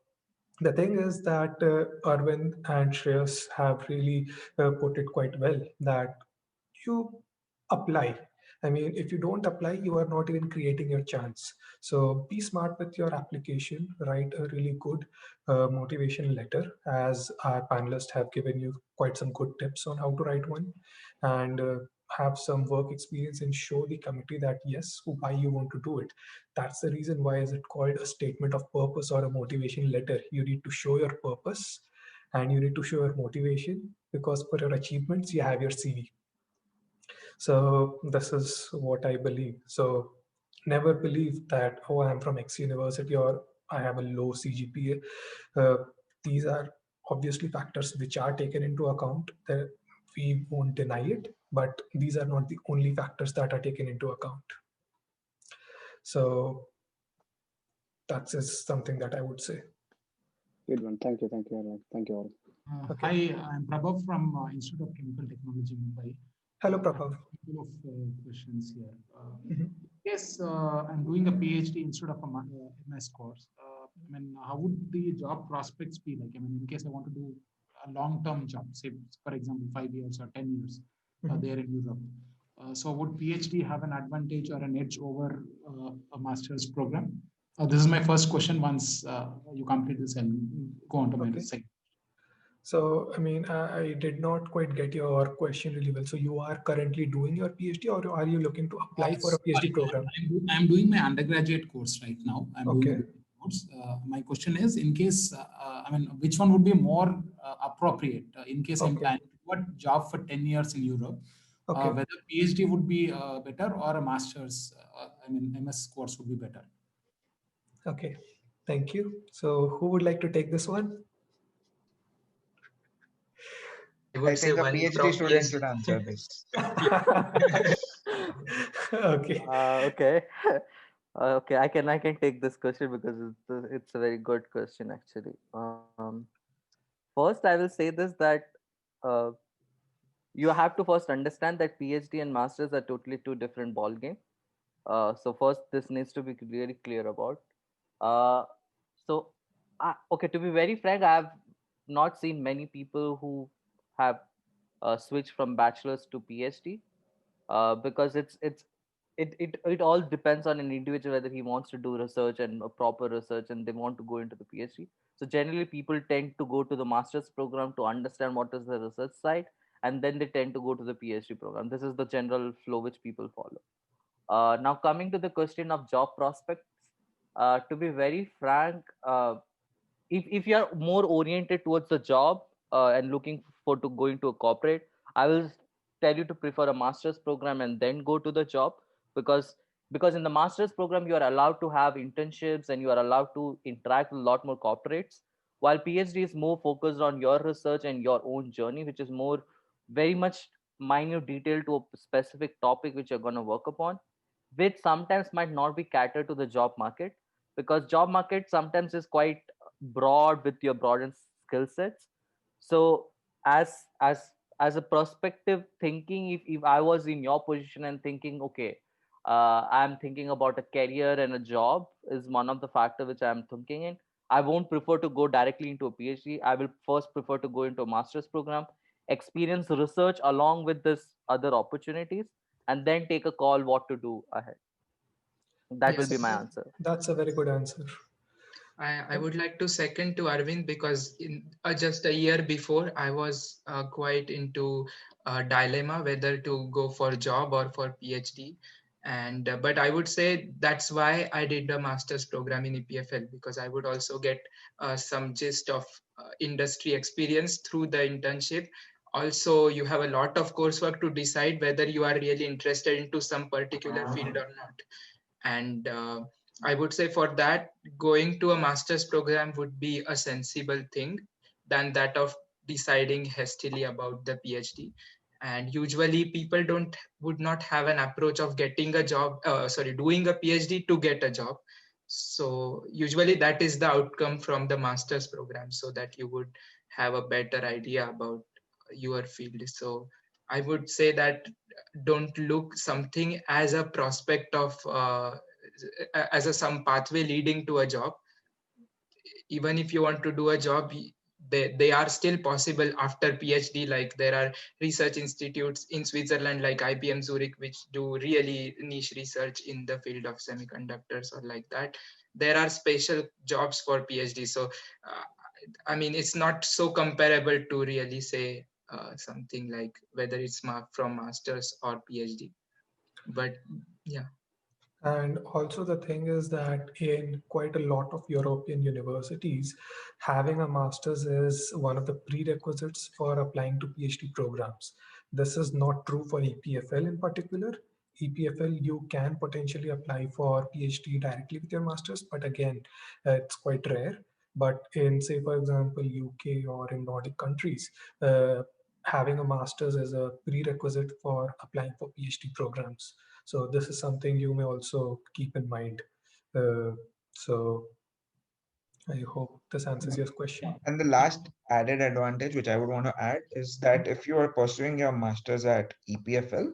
the thing is that Arvind and Shreyas have really put it quite well, that you apply. I mean, if you don't apply, you are not even creating your chance. So be smart with your application, write a really good motivation letter, as our panelists have given you quite some good tips on how to write one, and have some work experience and show the committee that yes, why you want to do it. That's the reason why is it called a statement of purpose or a motivation letter. You need to show your purpose and you need to show your motivation, because for your achievements, you have your CV. So this is what I believe. So never believe that, oh, I'm from X university or I have a low CGPA. These are obviously factors which are taken into account. That we won't deny it, but these are not the only factors that are taken into account. So that is something that I would say. Good one. Thank you. Thank you. Thank you all. Hi, I'm Prabhav from Institute of Chemical Technology, Mumbai. Hello, I have Prabhav. a couple of questions here. Yes, I'm doing a PhD instead of a MS course. I mean, how would the job prospects be like? I mean, in case I want to do a long-term job, say, for example, 5 years or 10 years there in Europe. So would PhD have an advantage or an edge over a master's program? This is my first question. Once you complete this, I'll go on to my second. So, I mean, I did not quite get your question really well. So, you are currently doing your PhD, or are you looking to apply for a PhD program? I'm doing my undergraduate course right now. I'm doing Okay. a course. My question is, in case, I mean, which one would be more appropriate in case I'm Okay. planning to do a job for 10 years in Europe? Okay. Whether PhD would be better or a master's, I mean, MS course would be better. Okay. Thank you. So, who would like to take this one? I would say think a one PhD from student PhD. should answer this. Okay. Okay. Okay, I can take this question because it's a very good question actually. First, I will say this that uh, you have to first understand that PhD and masters are totally two different ball game. So first, this needs to be really clear about. Uh, so, okay, to be very frank, I have not seen many people who have switched from bachelor's to PhD because it all depends on an individual whether he wants to do research and a proper research and they want to go into the PhD. So generally, people tend to go to the master's program to understand what is the research side, and then they tend to go to the PhD program. This is the general flow which people follow. Now, coming to the question of job prospects, to be very frank, if you are more oriented towards the job and looking for to go into a corporate, I will tell you to prefer a master's program and then go to the job because in the master's program you are allowed to have internships and you are allowed to interact with a lot more corporates, while PhD is more focused on your research and your own journey, which is more very much minute detail to a specific topic which you're going to work upon, which sometimes might not be catered to the job market because job market sometimes is quite broad with your broadened skill sets. So as as as a prospective thinking, if I was in your position and thinking, okay, I'm thinking about a career and a job is one of the factor which I'm thinking in. I won't prefer to go directly into a PhD. I will first prefer to go into a master's program, experience research along with this other opportunities, and then take a call what to do ahead. That will be my answer. That's a very good answer. I would like to second to Arvind because in just a year before I was quite into a dilemma whether to go for job or for PhD, and but I would say that's why I did a master's program in EPFL because I would also get some gist of industry experience through the internship. Also, you have a lot of coursework to decide whether you are really interested into some particular field or not, and I would say for that going to a master's program would be a sensible thing than that of deciding hastily about the PhD. And usually people don't would not have an approach of getting a job doing a PhD to get a job. So usually that is the outcome from the master's program, so that you would have a better idea about your field. So I would say that don't look something as a prospect of as a some pathway leading to a job. Even if you want to do a job, they are still possible after PhD. Like there are research institutes in Switzerland like IBM Zurich which do really niche research in the field of semiconductors or like that. There are special jobs for PhD. So I mean it's not so comparable to really say something like whether it's from masters or PhD. But yeah. And also, the thing is that in quite a lot of European universities, having a master's is one of the prerequisites for applying to PhD programs. This is not true for EPFL in particular. EPFL, you can potentially apply for PhD directly with your master's, but again, it's quite rare. But in, say, for example, UK or in Nordic countries, having a master's is a prerequisite for applying for PhD programs. So this is something you may also keep in mind. So I hope this answers your question. And the last added advantage, which I would want to add, is that if you are pursuing your master's at EPFL,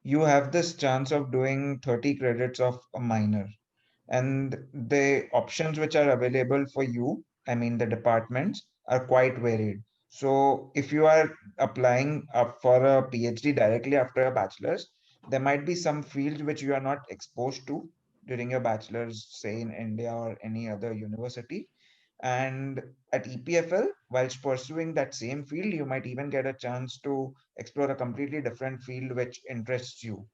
you have this chance of doing 30 credits of a minor. And the options which are available for you, I mean, the departments are quite varied. So if you are applying up for a PhD directly after a bachelor's, there might be some fields which you are not exposed to during your bachelor's, say in India or any other university. And at EPFL, whilst pursuing that same field, you might even get a chance to explore a completely different field which interests you.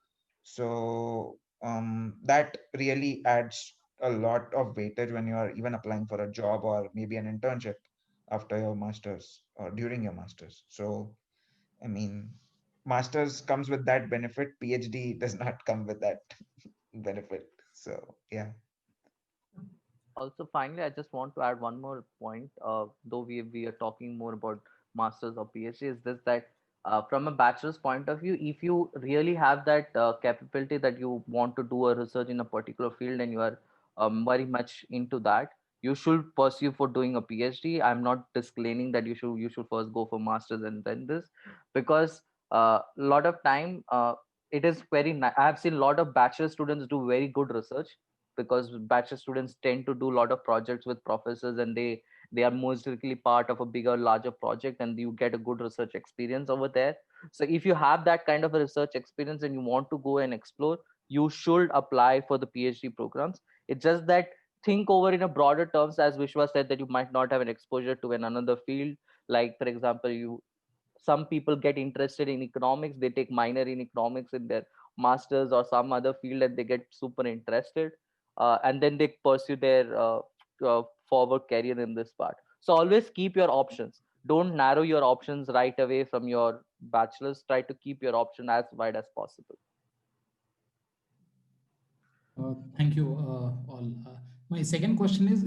So that really adds a lot of weightage when you are even applying for a job or maybe an internship after your master's or during your master's. So, I mean, master's comes with that benefit, PhD does not come with that benefit. So, yeah. Also, finally, I just want to add one more point. Though we are talking more about masters or PhD, is this that from a bachelor's point of view, if you really have that capability that you want to do a research in a particular field and you are very much into that, you should pursue for doing a PhD. I'm not disclaiming that you should first go for masters and then this, because a lot of time it is I have seen a lot of bachelor students do very good research, because bachelor students tend to do a lot of projects with professors, and they are mostly part of a bigger larger project, and you get a good research experience over there. So if you have that kind of a research experience and you want to go and explore, you should apply for the PhD programs. It's just that think over in a broader terms, as Vishwa said, that you might not have an exposure to another field. Like for example, some people get interested in economics, they take minor in economics in their masters or some other field, and they get super interested, and then they pursue their forward career in this part. So always keep your options, don't narrow your options right away from your bachelor's. Try to keep your option as wide as possible. Thank you all. My second question is,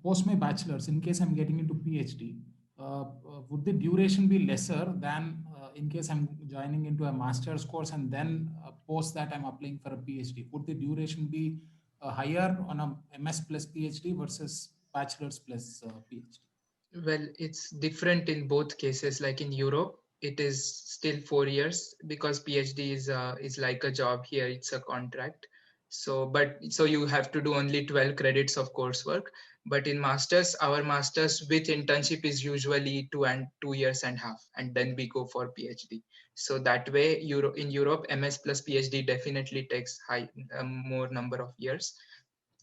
post my bachelor's, in case I'm getting into PhD, would the duration be lesser than in case I'm joining into a master's course and then post that I'm applying for a PhD? Would the duration be higher on a MS plus PhD versus bachelor's plus PhD? Well, it's different in both cases. Like in Europe, it is still 4 years because PhD is like a job. Here it's a contract. So you have to do only 12 credits of coursework. But in masters, our masters with internship is usually 2 years and a half, and then we go for PhD. So that way, in Europe, MS plus PhD definitely takes more number of years.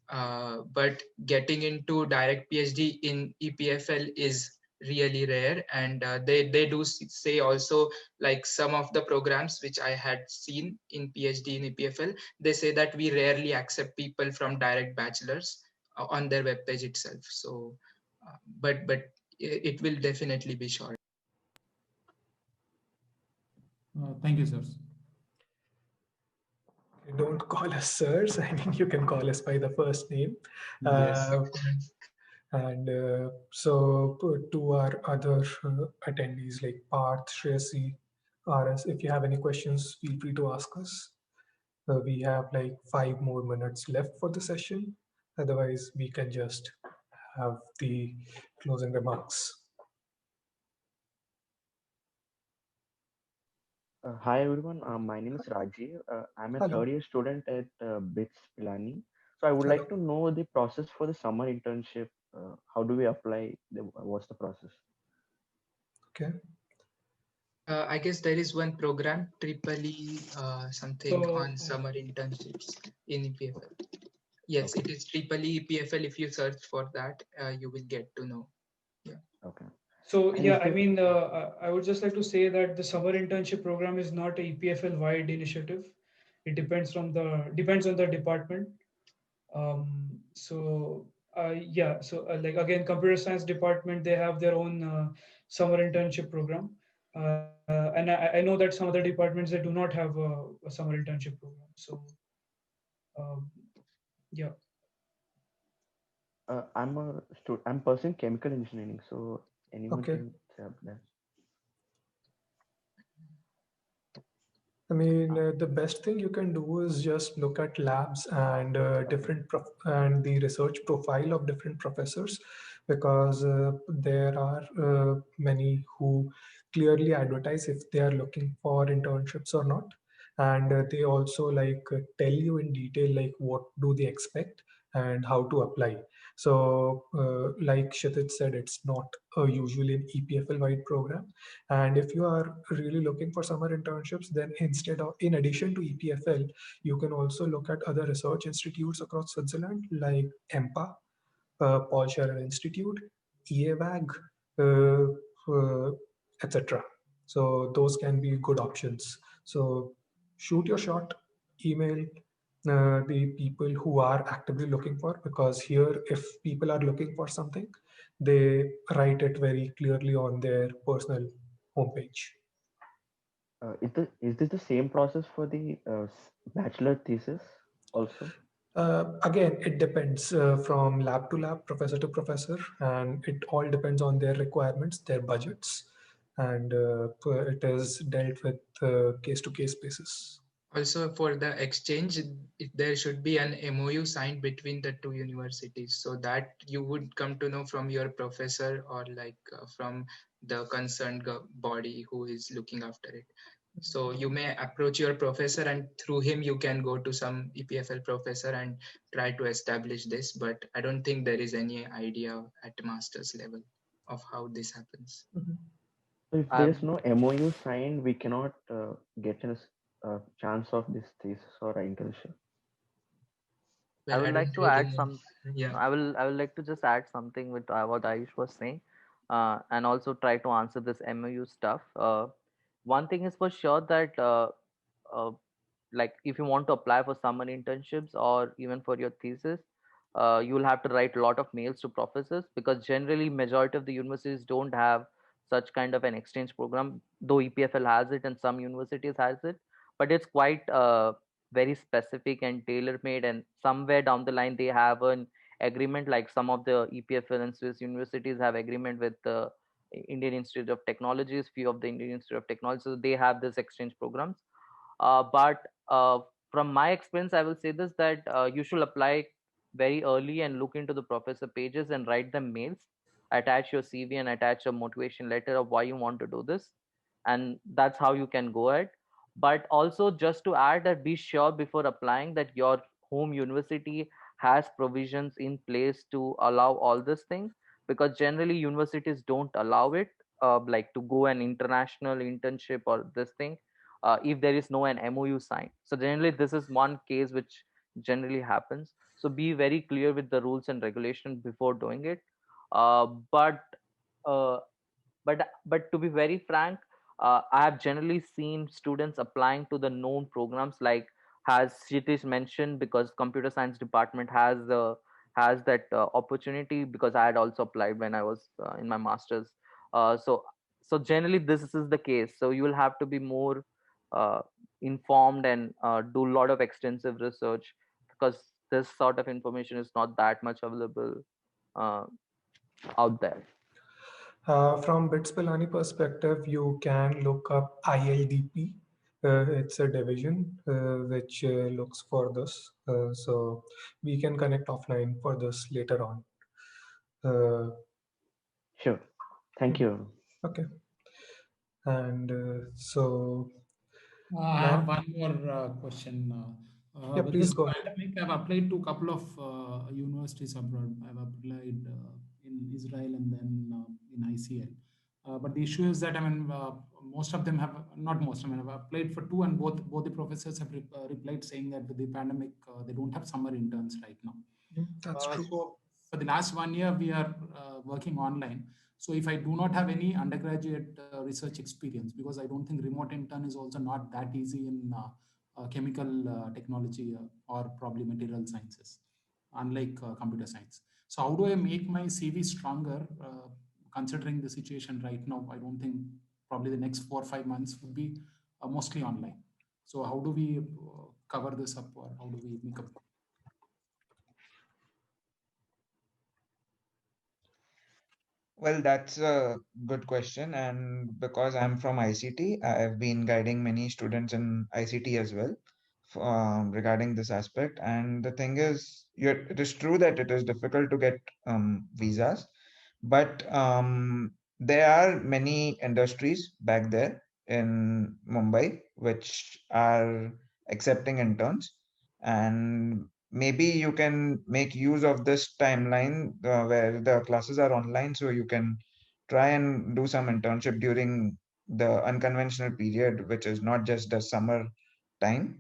But getting into direct PhD in EPFL is really rare, and they do say also, like some of the programs which I had seen in PhD in EPFL, they say that we rarely accept people from direct bachelors on their webpage itself. So, but it will definitely be short. Thank you, sir. Don't call us sirs. I mean, you can call us by the first name. Yes. And so to our other attendees like Parth, Shreyasi, RS, if you have any questions, feel free to ask us. We have like 5 more minutes left for the session. Otherwise, we can just have the closing remarks. Hi everyone, my name is Rajiv. I'm a Hello. third year student at BITS Pilani. So I would Hello. like to know the process for the summer internship. How do we apply? What's the process? Okay. I guess there is one program, Triple E something on summer internships in EPFL. Yes, Okay. it is Triple E EPFL. If you search for that, you will get to know. Yeah. Okay. So And yeah, is I there, mean, I would just like to say that the summer internship program is not a EPFL wide initiative. It depends on the department. So yeah, so like again, computer science department, they have their own summer internship program, and I know that some other departments, they do not have a summer internship program. So um, yeah. I'm pursuing chemical engineering. So anyone Okay. can say up that. I mean, the best thing you can do is just look at labs and and the research profile of different professors, because there are many who clearly advertise if they are looking for internships or not, and they also like tell you in detail like what do they expect and how to apply. So, like Kshitij said, it's not usually an EPFL wide program, and if you are really looking for summer internships, then in addition to EPFL, you can also look at other research institutes across Switzerland like EMPA, Paul Scherrer Institute, EAVAG, etc. So those can be good options. So shoot your shot, email the people who are actively looking for, because here, if people are looking for something, they write it very clearly on their personal homepage. Is this the same process for the bachelor thesis also? Again, it depends from lab to lab, professor to professor, and it all depends on their requirements, their budgets, and it is dealt with case to case basis. Also, for the exchange, there should be an MOU signed between the two universities, so that you would come to know from your professor or from the concerned body who is looking after it. So you may approach your professor, and through him you can go to some EPFL professor and try to establish this. But I don't think there is any idea at master's level of how this happens. So if there is no MOU signed, we cannot get a chance of this thesis or internship. I Well, would I like don't to add really know. some. Yeah. I will like to just add something with what Ayush was saying, and also try to answer this MOU stuff. One thing is for sure that uh, like if you want to apply for summer internships or even for your thesis, you will have to write a lot of mails to professors, because generally majority of the universities don't have such kind of an exchange program, though EPFL has it and some universities has it, but it's quite very specific and tailor made, and somewhere down the line they have an agreement, like some of the EPFL and Swiss universities have agreement with the Indian Institute of Technologies, few of the Indian Institute of Technology, so they have this exchange programs. But from my experience, I will say this, that you should apply very early and look into the professor pages and write them mails, attach your CV and attach a motivation letter of why you want to do this, and that's how you can go ahead. But also, just to add, that be sure before applying that your home university has provisions in place to allow all this thing, because generally universities don't allow it, like to go an international internship or this thing, if there is no an MOU signed. So generally, this is one case which generally happens. So be very clear with the rules and regulations before doing it. Uh, but uh, but to be very frank, I have generally seen students applying to the known programs, like has Shitish mentioned, because computer science department has that opportunity, because I had also applied when I was in my masters. So generally this is the case. So you will have to be more uh, informed and do a lot of extensive research, because this sort of information is not that much available uh, out there. From BITS Pilani perspective, you can look up ILDP. It's a division which looks for this. So we can connect offline for this later on. Sure. Thank you. Okay. And so I now, have one more question. yeah, With please this go ahead. pandemic, I've applied to a couple of universities abroad. I've applied in Israel and then in ICL. But the issue is that most of them have not most. I've applied for two, and both the professors have replied saying that with the pandemic, they don't have summer interns right now. That's true. So for the last 1 year, we are working online. So if I do not have any undergraduate research experience, because I don't think remote intern is also not that easy in chemical technology or probably material sciences, unlike computer science. So how do I make my CV stronger, considering the situation right now? I don't think probably the next 4 or 5 months would be mostly online. So how do we cover this up, or how do we make up? Well, that's a good question. And because I'm from ICT, I've been guiding many students in ICT as well regarding this aspect. And the thing is, it is true that it is difficult to get visas, but there are many industries back there in Mumbai which are accepting interns. And maybe you can make use of this timeline where the classes are online, so you can try and do some internship during the unconventional period, which is not just the summer time.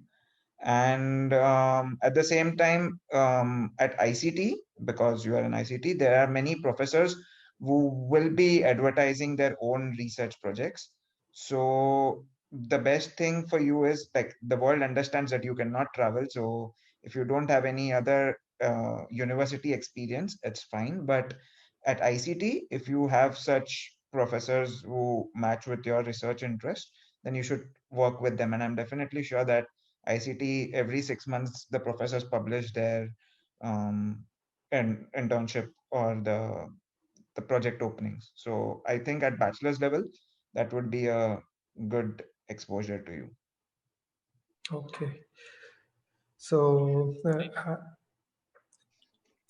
And at the same time, at ICT, because you are in ICT, there are many professors who will be advertising their own research projects. So the best thing for you is, like, the world understands that you cannot travel. So if you don't have any other university experience, it's fine. But at ICT, if you have such professors who match with your research interest, then you should work with them. And I'm definitely sure that ICT, every 6 months, the professors publish their internship or the project openings. So I think at bachelor's level, that would be a good exposure to you. Okay. So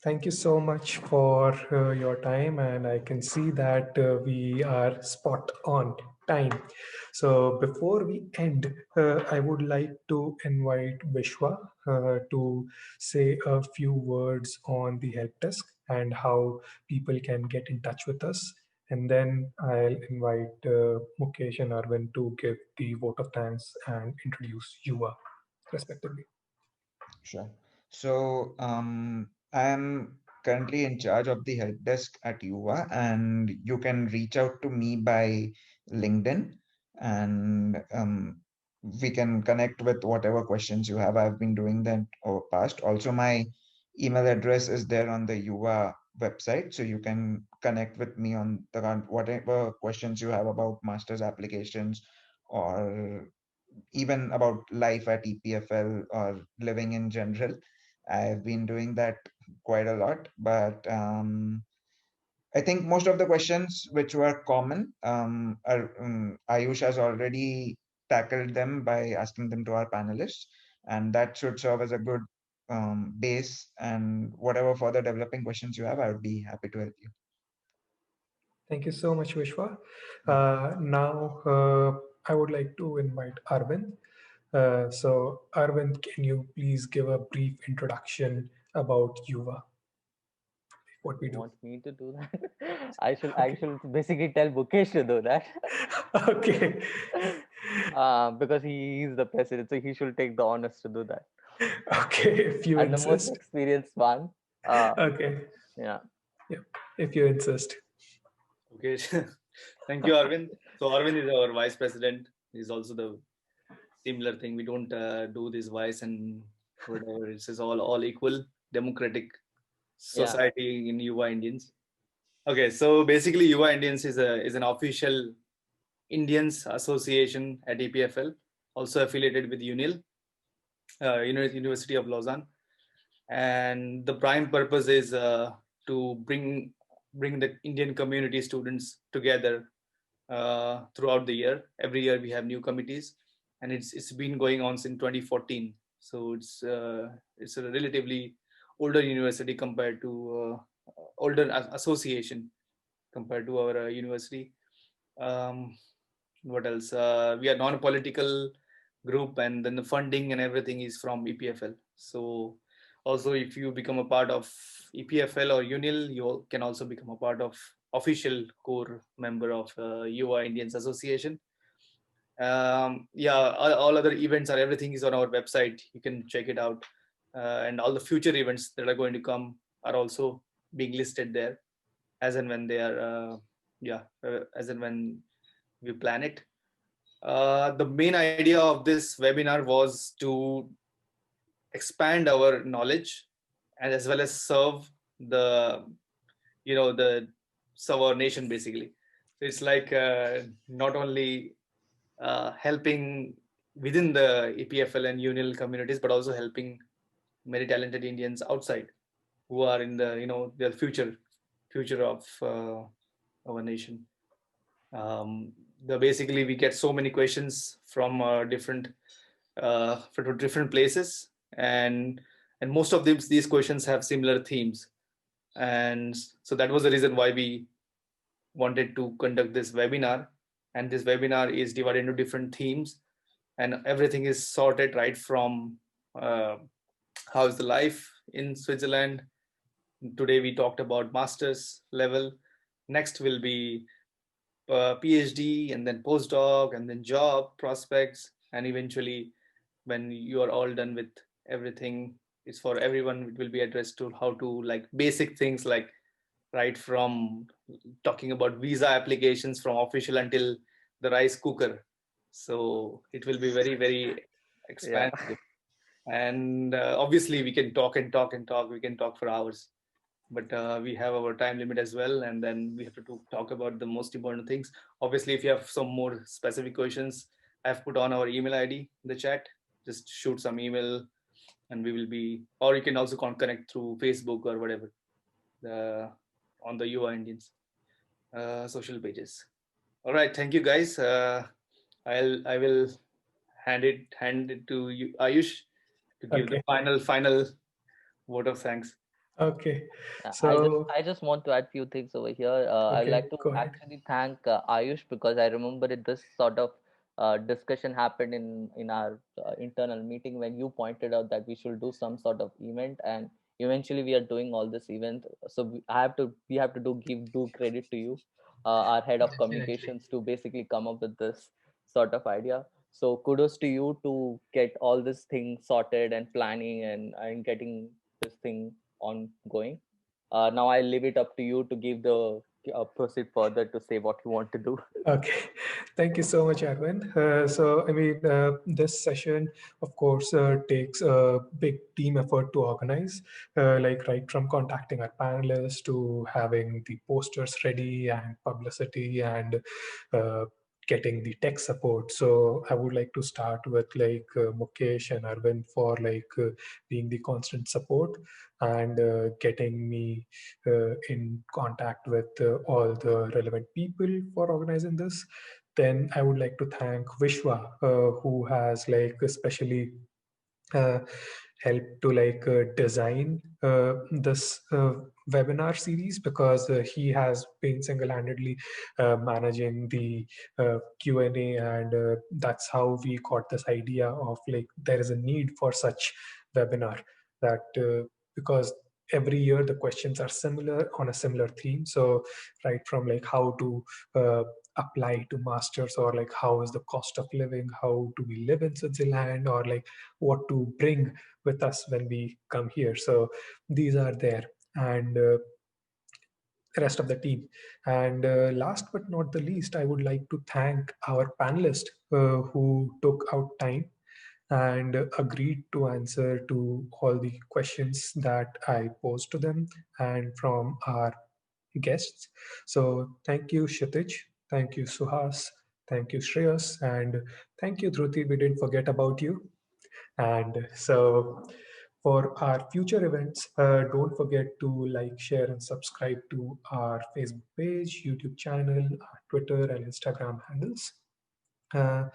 thank you so much for your time, and I can see that we are spot on time. So before we end, I would like to invite Vishwa to say a few words on the help desk and how people can get in touch with us. And then I'll invite Mukesh and Arvind to give the vote of thanks and introduce YUVA respectively. Sure. So I am currently in charge of the help desk at YUVA, and you can reach out to me by LinkedIn, and we can connect with whatever questions you have. I've been doing that over past. Also, my email address is there on the YUVA website, so you can connect with me on whatever questions you have about master's applications, or even about life at EPFL or living in general. I've been doing that quite a lot, but I think most of the questions which were common, Ayush has already tackled them by asking them to our panelists, and that should serve as a good base. And whatever further developing questions you have, I would be happy to help you. Thank you so much, Vishwa. Now, I would like to invite Arvind. So, Arvind, can you please give a brief introduction about YUVA? What we You do? want me to do that? I should basically tell Mukesh to do that. Okay. Because he is the president, so he should take the honors to do that. Okay, if you And the most insist. experienced one. Okay. Yeah. Yeah, if you insist. Okay. Thank you, Arvind. So Arvind is our vice president. He's also the similar thing. We don't do this vice and whatever. It's just all equal, democratic society in YUVA Indians. Okay, so basically YUVA Indians is an official Indians Association at EPFL, also affiliated with UNIL, University of Lausanne, and the prime purpose is to bring the Indian community students together throughout the year. Every year we have new committees, and it's been going on since 2014. So it's a relatively older university compared to older association compared to our university. What else? We are non-political group, and then the funding and everything is from EPFL. So also, if you become a part of EPFL or UNIL, you can also become a part of official core member of YUVA Indians Association. All other events or everything is on our website. You can check it out, and all the future events that are going to come are also being listed there, as and when they are, as and when we plan it. The main idea of this webinar was to expand our knowledge and as well as serve the serve our nation, basically. So it's like not only helping within the EPFL and UNIL communities, but also helping many talented Indians outside who are in the future of our nation. Basically we get so many questions from different places, and most of these questions have similar themes, and so that was the reason why we wanted to conduct this webinar. And this webinar is divided into different themes, and everything is sorted right from how's the life in Switzerland. Today we talked about master's level. Next will be PhD, and then postdoc, and then job prospects, and eventually when you are all done with everything, it's for everyone. It will be addressed to how to, like, basic things like right from talking about visa applications from official until the rice cooker. So it will be very, very Yeah. expansive. And obviously, we can talk and talk and talk. We can talk for hours, but we have our time limit as well. And then we have to talk about the most important things. Obviously, if you have some more specific questions, I've put on our email ID in the chat. Just shoot some email and we will be, or you can also connect through Facebook or whatever, the on the YUVA Indians social pages. All right, thank you guys. I will hand it to you, Ayush, to give the Okay. final vote of thanks. Okay. Yeah, So I just want to add few things over here. I would okay, like to go ahead. actually thank Ayush because I remember this sort of discussion happened in our internal meeting when you pointed out that we should do some sort of event, and eventually we are doing all this event. So we have to give due credit to you, our head of Definitely. communications, to basically come up with this sort of idea. So kudos to you to get all this thing sorted and planning and getting this thing ongoing. Now I leave it up to you to give the proceed further to say what you want to do. Okay, thank you so much, Arvind. So, I mean, this session, of course, takes a big team effort to organize, like right from contacting our panelists to having the posters ready and publicity and getting the tech support. So, I would like to start with like Mukesh and Arvind for like being the constant support and getting me in contact with all the relevant people for organizing this. Then I would like to thank Vishwa, who has like especially uh, helped to like design this webinar series because he has been single-handedly managing the Q&A, and that's how we got this idea of like there is a need for such webinar, that because every year the questions are similar on a similar theme. So right from like how to apply to masters, or like how is the cost of living, how do we live in Switzerland, or like what to bring with us when we come here. So these are there, and rest of the team. And last but not the least, I would like to thank our panelists who took out time and agreed to answer to all the questions that I posed to them and from our guests. So thank you, Kshitij. Thank you, Suhas. Thank you, Shreyas. And thank you, Dhruti. We didn't forget about you. And so for our future events, don't forget to like, share, and subscribe to our Facebook page, YouTube channel, our Twitter and Instagram handles. Uh,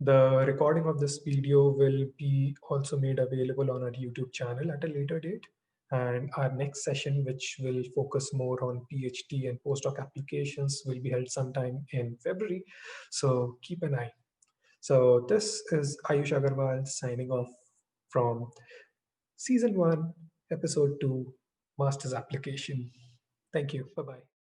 the recording of this video will be also made available on our YouTube channel at a later date. And our next session, which will focus more on PhD and postdoc applications, will be held sometime in February. So keep an eye. So this is Ayush Agarwal signing off from Season 1, Episode 2, Master's Application. Thank you. Bye-bye.